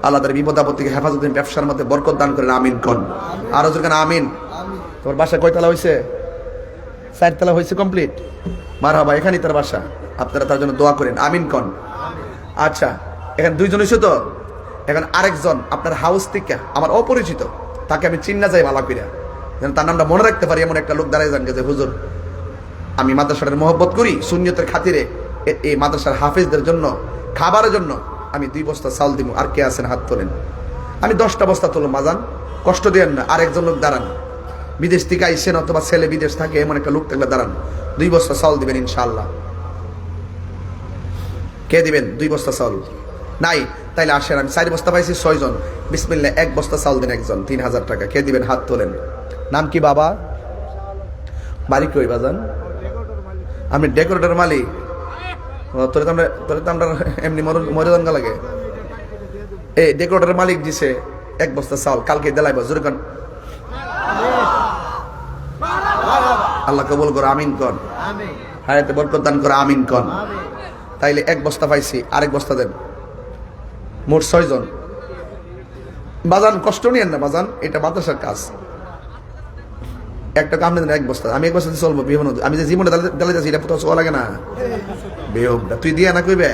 আল্লাহ তার বিপদ আপদ থেকে হেফাজত দিন, ব্যবসার মধ্যে বরকত দান করেন, আমিন কন। আরো জোরে কেন আমিন। তোমার বাসা কয়তলা হয়েছে? 4 তলা হয়েছে, কমপ্লিট, মার হাবা। এখানেই তার বাসা, আপনারা তার জন্য দোয়া করেন, আমিন কন। আচ্ছা, এখানে 2 জন হয়েছে তো, এখন আরেকজন আপনার হাউস থেকে আমার অপরিচিত, তাকে আমি চিন্না যাই ভালো করিয়া, যেন তার নামটা মনে রাখতে পারি, এমন একটা লোক দাঁড়ায় যান যে হুজুর আমি মাদ্রাসার মহব্বত করি, সুন্নিয়তের খাতিরে এই মাদ্রাসার হাফেজদের জন্য খাবারের জন্য আমি 2 বস্তা চাল দিব। আর কে আছেন হাত তোলেন। আমি 10টা বস্তা তুলো, মাজান কষ্ট দেন না। আরেকজন লোক দাঁড়ান, বিদেশ থেকে আইসেন, অথবা ছেলে বিদেশ থাকে, এমন একটা লোক থাকলে দাঁড়ান, 2 বস্তা চাল দিবেন ইনশাআল্লাহ। কে দিবেন 2 বস্তা চাল? নাই, তাইলে আসেন, আমি 4 বস্তা পাইছি, 6 জন, বিসমিল্লাহ, 1 বস্তা চাল দেন একজন, 3000 টাকা। কে দিবেন হাত তোলেন। নাম কি বাবা? বাড়ি কই বাজান? আমি ডেকোরেটর মালিক। তোরে তো আমরা এমনি মরে লাগে। এই ডেকোরেটর মালিক দিছে 1 বস্তা চাউল, কালকে দেলাইব, জোরে কন আল্লাহ কবুল করো, আমিন কন। হায়াতে বরকত দান করো, আমিন কন। তাইলে 1 বস্তা পাইছি, আরেক বস্তা দেন, মোট 6 জন। বাজান কষ্ট নিয়েন না বাজান, এটা মাদ্রাসার কাজ। একটা কাম দেন 1 বস্তা, আমি 1 বস্তা চলবো, বিহন আমি যে জীবনে দালে যাচ্ছি, এটা কোথাও চলা লাগে না, বেহবটা তুই দিয়ে না কইবে।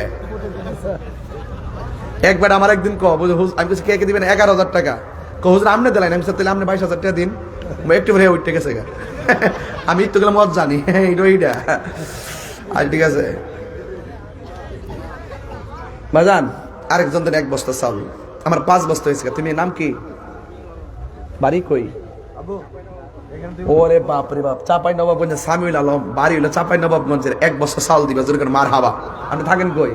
একবার আমার একদিন আমি কিছু কে দিবেন 11,000 টাকা, হুজুর আমনে দিলেন, আমি তাহলে আপনি 22,000 টাকা দিন, একটু ভরে উঠতে গেছে গা। আমি একটু গেলে মত জানি, এইটা আর ঠিক আছে বাজান। আরেকজন দেন 1 বস্তা চাউল, আমার 5 বস্তা হয়েছে। তুমি নাম কি? বাড়ি কই? ওরে বাপ রে বাপ, চাপাই নবাবগঞ্জের সামিউল আলম, বাড়ি হলো চাপাই নবাবগঞ্জের। 1 বস্তা চাউল দিবে, জোরে করে মার হাবা। আপনি থাকেন কই?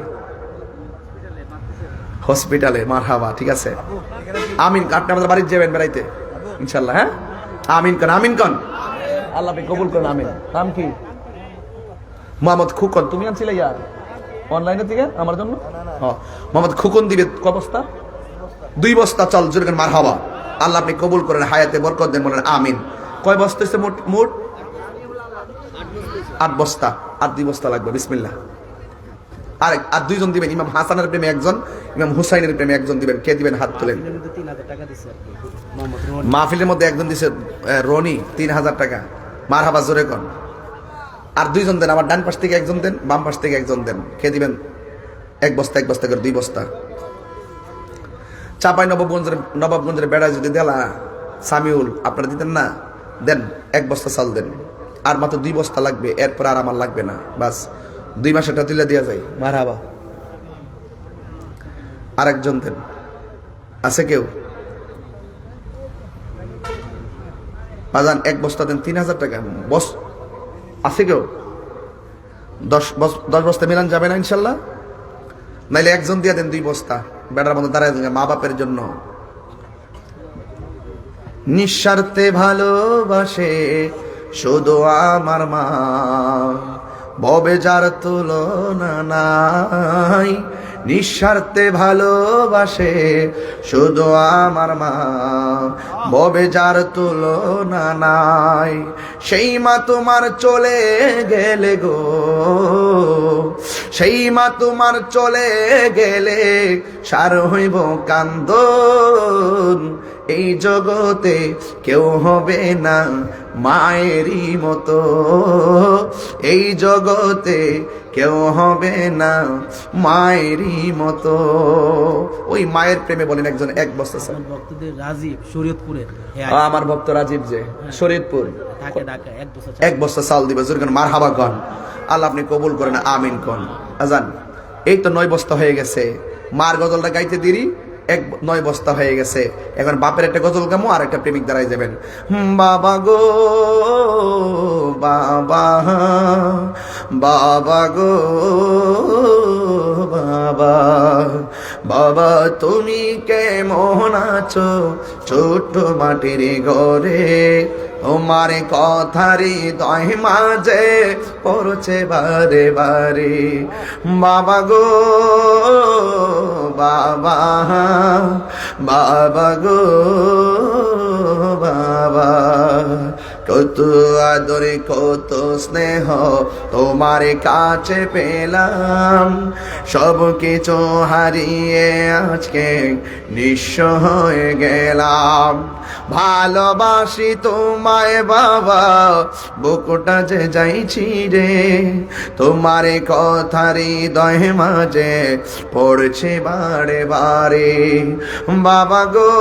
হসপিটালে, মার হাবা, ঠিক আছে, আমিন। আপনি আমাদের বাড়ি যাবেন বেড়াইতে ইনশাল্লাহ। হ্যাঁ, আমিন কন, আমিন কন, আল্লাহ কবুল করেন, আমিন। নাম কি? মোহাম্মদ খুকন। তুমি আনছিলে ইয়ার অনলাইনে থেকে আমার জন্য? মোহাম্মদ খুকন দিবে ক বস্তা? 2 বস্তা চাল, জোরে করে মার হাবা। আল্লাহ আপনি কবুল করেন, হায়াতে বরকত দেন, বলেন আমিন। কয় বস্তা হচ্ছে মোট? 8 বস্তা। আর 2 বস্তা লাগবে। বিসমিল্লাহ। আর 2 জন দিবেন, ইমাম হাসানের প্রেমে একজন, ইমাম হুসাইনের প্রেমে একজন দিবেন। কে দিবেন? হাত তোলেন। মাহফিলের মধ্যে একজন দিছে রনি 3000 টাকা। মারহাবা, জোরে কোন। আর 2 জন দেন, আমার ডান পাশ থেকে একজন দেন, বাম পাশ থেকে একজন দেন। কে দিবেন? 1 বস্তা 1 বস্তা করে 2 বস্তা। চাপাই নবাবগঞ্জের বেড়ায় যদি দেলা সামিউল আপনারা দিতেন না, দেন 1 বস্তা চাল দেন। আর মাত্র 2 বস্তা লাগবে, এরপর আর আমার লাগবে না, বাস 2 মাসেরটা তুলে দেওয়া যায়। মারহাবা। আরেকজন দেন, আছে কেউ? বাজান 1 বস্তা দেন, 3000 টাকা। বস আছে কেউ? 10 বস্তা মিলান যাবে না ইনশাল্লাহ? নাইলে একজন দিয়ে দেন 2 বস্তা, বেটার মতো দাঁড়ায় মা বাপের জন্য। নিঃস্বার্থে ভালোবাসে শুধু আমার মা, ববে যার তুলনা নাই। নিঃস্বার্থে ভালোবাসে শুধু আমার মা, ববে যার তুলনা নাই। সেই মা তোমার চলে গেলে গো, সেই মা তোমার চলে গেলে সার হইব কান্দন। এই জগতে কেউ হবে না মায়েরই মতো, এই জগতে কেউ হবে না মায়েরই মতো। ওই মায়ের প্রেমে বলেন একজন 1 বস্তা চাল। রাজীব শরীয়তপুরের, আমার ভক্ত রাজীব যে শরীয়তপুর, ঢাকা 1 বস্তা 1 বস্তা চাল দিবে। জোরে মারহাবা কন। আল্লাহ আপনি কবুল করেন, আমিন কন। আজান। এই তো 9 বস্তা হয়ে গেছে। মার গজলটা গাইতে দেরি, 9 বস্তা হয়ে গেছে। এখন বাপের একটা গজল গামো, আর একটা প্রেমিক দাঁড়াই যাবেন। বাবা গো বাবা, বাবা গো বাবা, বাবা তুমি কেমন আছো ছোট্ট মাটির ঘরে, তোমার কথারি দয় মাঝে পড়ছে বারে বারে। বাবা গো বাবা, বাবা গো বাবা, কত আদরে কত স্নেহ তোমার কাছে পেলাম, সব কিছু হারিয়ে আজকে নিঃস্ব হয়ে গেলাম। ভালোবাসি তোমায় বাবা, বুকটা যে যাইছি রে, তোমার কথারি দয় মাঝে পড়ছে বারে বারে। বাবা গো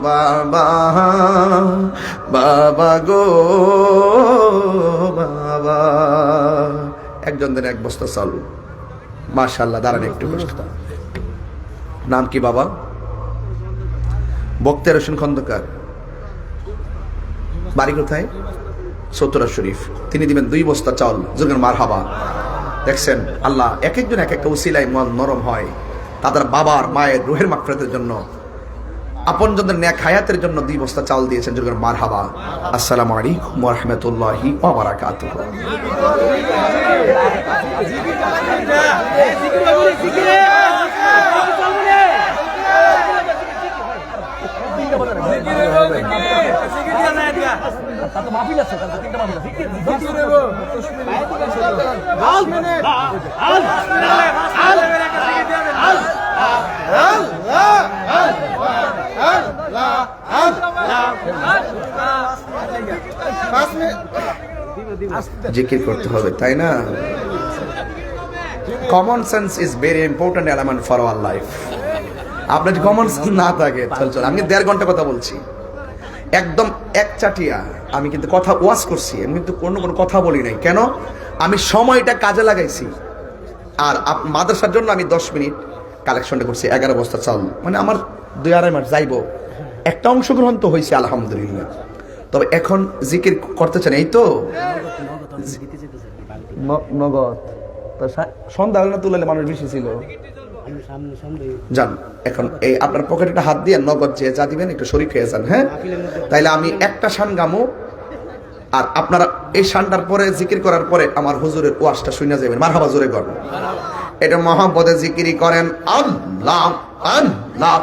বাবা, বাবা গো বাবা। একজন দেন 1 বস্তা চাল। মাশাআল্লাহ, দাঁড়ান একটু কষ্ট। নাম কি বাবা? বক্তের হোসেন খন্দকার। বাড়ি কোথায়? সৌতরা শরীফ। তিনি দিবেন 2 বস্তা চাল। জোরে মারহাবা। দেখছেন আল্লাহ এক একজন এক একটা উসিলায় মন নরম হয়। তাদের বাবার মায়ের রুহের মাগফিরাতের জন্য, আপনজনদের নেক হায়াতের জন্য 2 বস্তা চাল দিয়েছেন। জোরে মারহাবা। আসসালামু আলাইকুম ওয়া রাহমাতুল্লাহি ওয়া বারাকাতুহু। জিকির করতে হবে, তাই না? Common sense is very important element for our life. আপনার যদি কমন সেন্স না থাকে, চল আমি 1.5 ঘন্টা কথা বলছি একদম একচাটিয়া। আমি কিন্তু কথা ওয়াজ করছি, আমি কিন্তু কোনো কথা বলি নাই। কেন? আমি সময়টা কাজে লাগাইছি। আর মাদ্রাসার জন্য আমি 10 মিনিট কালেকশনটা করছি। 11 বস্তা চাল, মানে আমার 2-2.5 মাস যাইব। একটা অংশগ্রহণ তো হয়েছে আলহামদুলিল্লাহ। তবে এখন জিকির করতেছেন, এই তো নগদ সন্ধ্যা হলে না তুলে মানুষ বেশি ছিল। যান এখন এই আপনার পকেটে হাত দিয়ে নগদ যে যা দিবেন একটু শরীক হয়ে যান। হ্যাঁ, তাইলে আমি একটা শান গামো, আর আপনারা এই শানটার পরে জিকির করার পরে আমার হুজুরের ওয়াজটা শুনে যাবেন। মারহাবা, জোরে করেন। এটা মহব্বতে জিকিরি করেন। আল্লাহ আল্লাহ।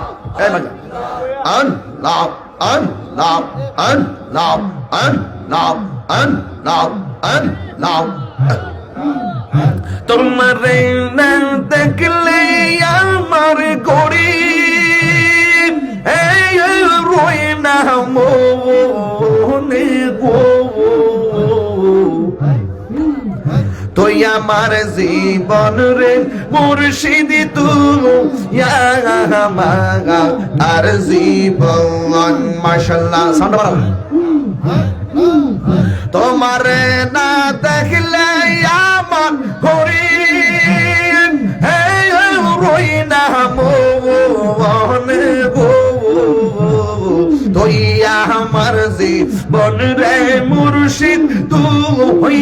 আল্লাহ আল্লাহ আল্লাহ আল্লাহ আল্লাহ আল্লাহ তোমারে না দেখলে আমার গড়ি রই না মনে গো তুই আমার জীবন রে মুর্শিদ তুই আর জীবন মাশাআল্লাহ সাউন্ড বাড়াও তোমারে না দেখলে আমার ঘড়ি রই না মনে গো তুই আমার জীবন রে মুর্শিদ তুই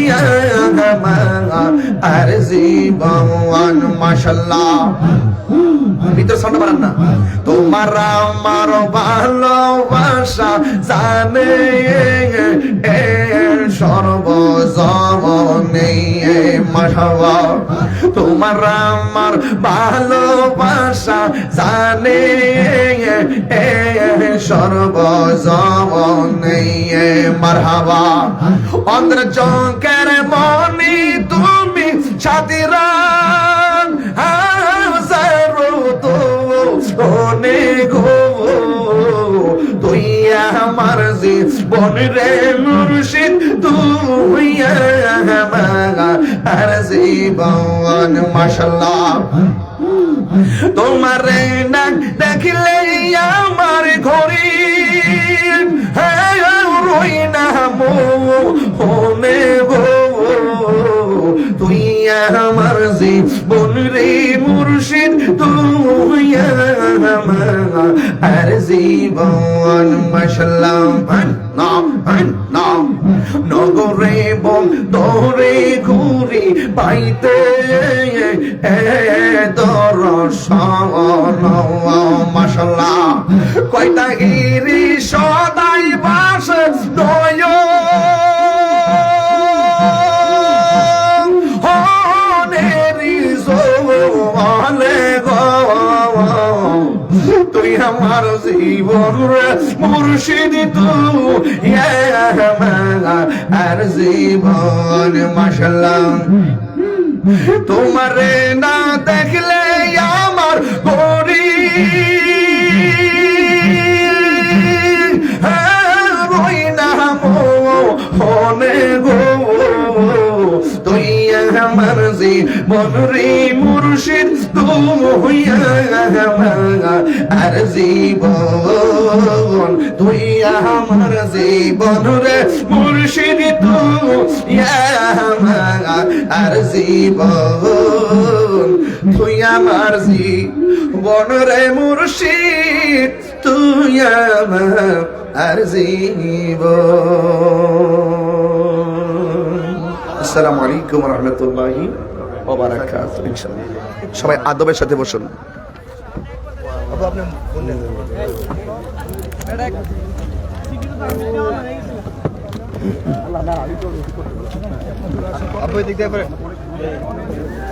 আর জীবন মাশাআল্লাহ ভিতর সাউন্ড বাড়ান না তোমার আমার ভালোবাসা জানে সর্বজনে মাশাআল্লাহ তোমার আমার ভালোবাসা জানে সর্বজনে মারহাবা অন্তর চোখের মনি তুমি সাথীরা ওনে গো তুই আমার জীবন রে মুর্শিদ তুই আর জীবন মাশাআল্লাহ তোমার না দেখলে আমার ঘড়ি রই না মনে গো তুই আমার জীবন রে মুর্শিদ তুই আর জীবন মাশাআল্লাহ নগরে বন্দরে ঘুরি পাইতে দর্শন মাশাআল্লাহ কয়টা গিরি সদাই বাস নয় তুই আমার জীবন রে মুর্শিদ তুই আর জীবন মাশাআল্লাহ তোমারে না দেখলে আমার গরি রই না মনে গো তুই আমার জীবন রে মুর্শিদ তুই আর জীবন তুই আমার জীবন রে মুর্শিদ তুই আর জীবন তুই আমার জীবন রে মুর্শিদ তুই আমার আর জীবন আসসালামু আলাইকুম ওয়া রাহমাতুল্লাহি ওয়া বারাকাতুহু ইনশাআল্লাহ সবাই আদবের সাথে বসুন আপনি দিক দিয়ে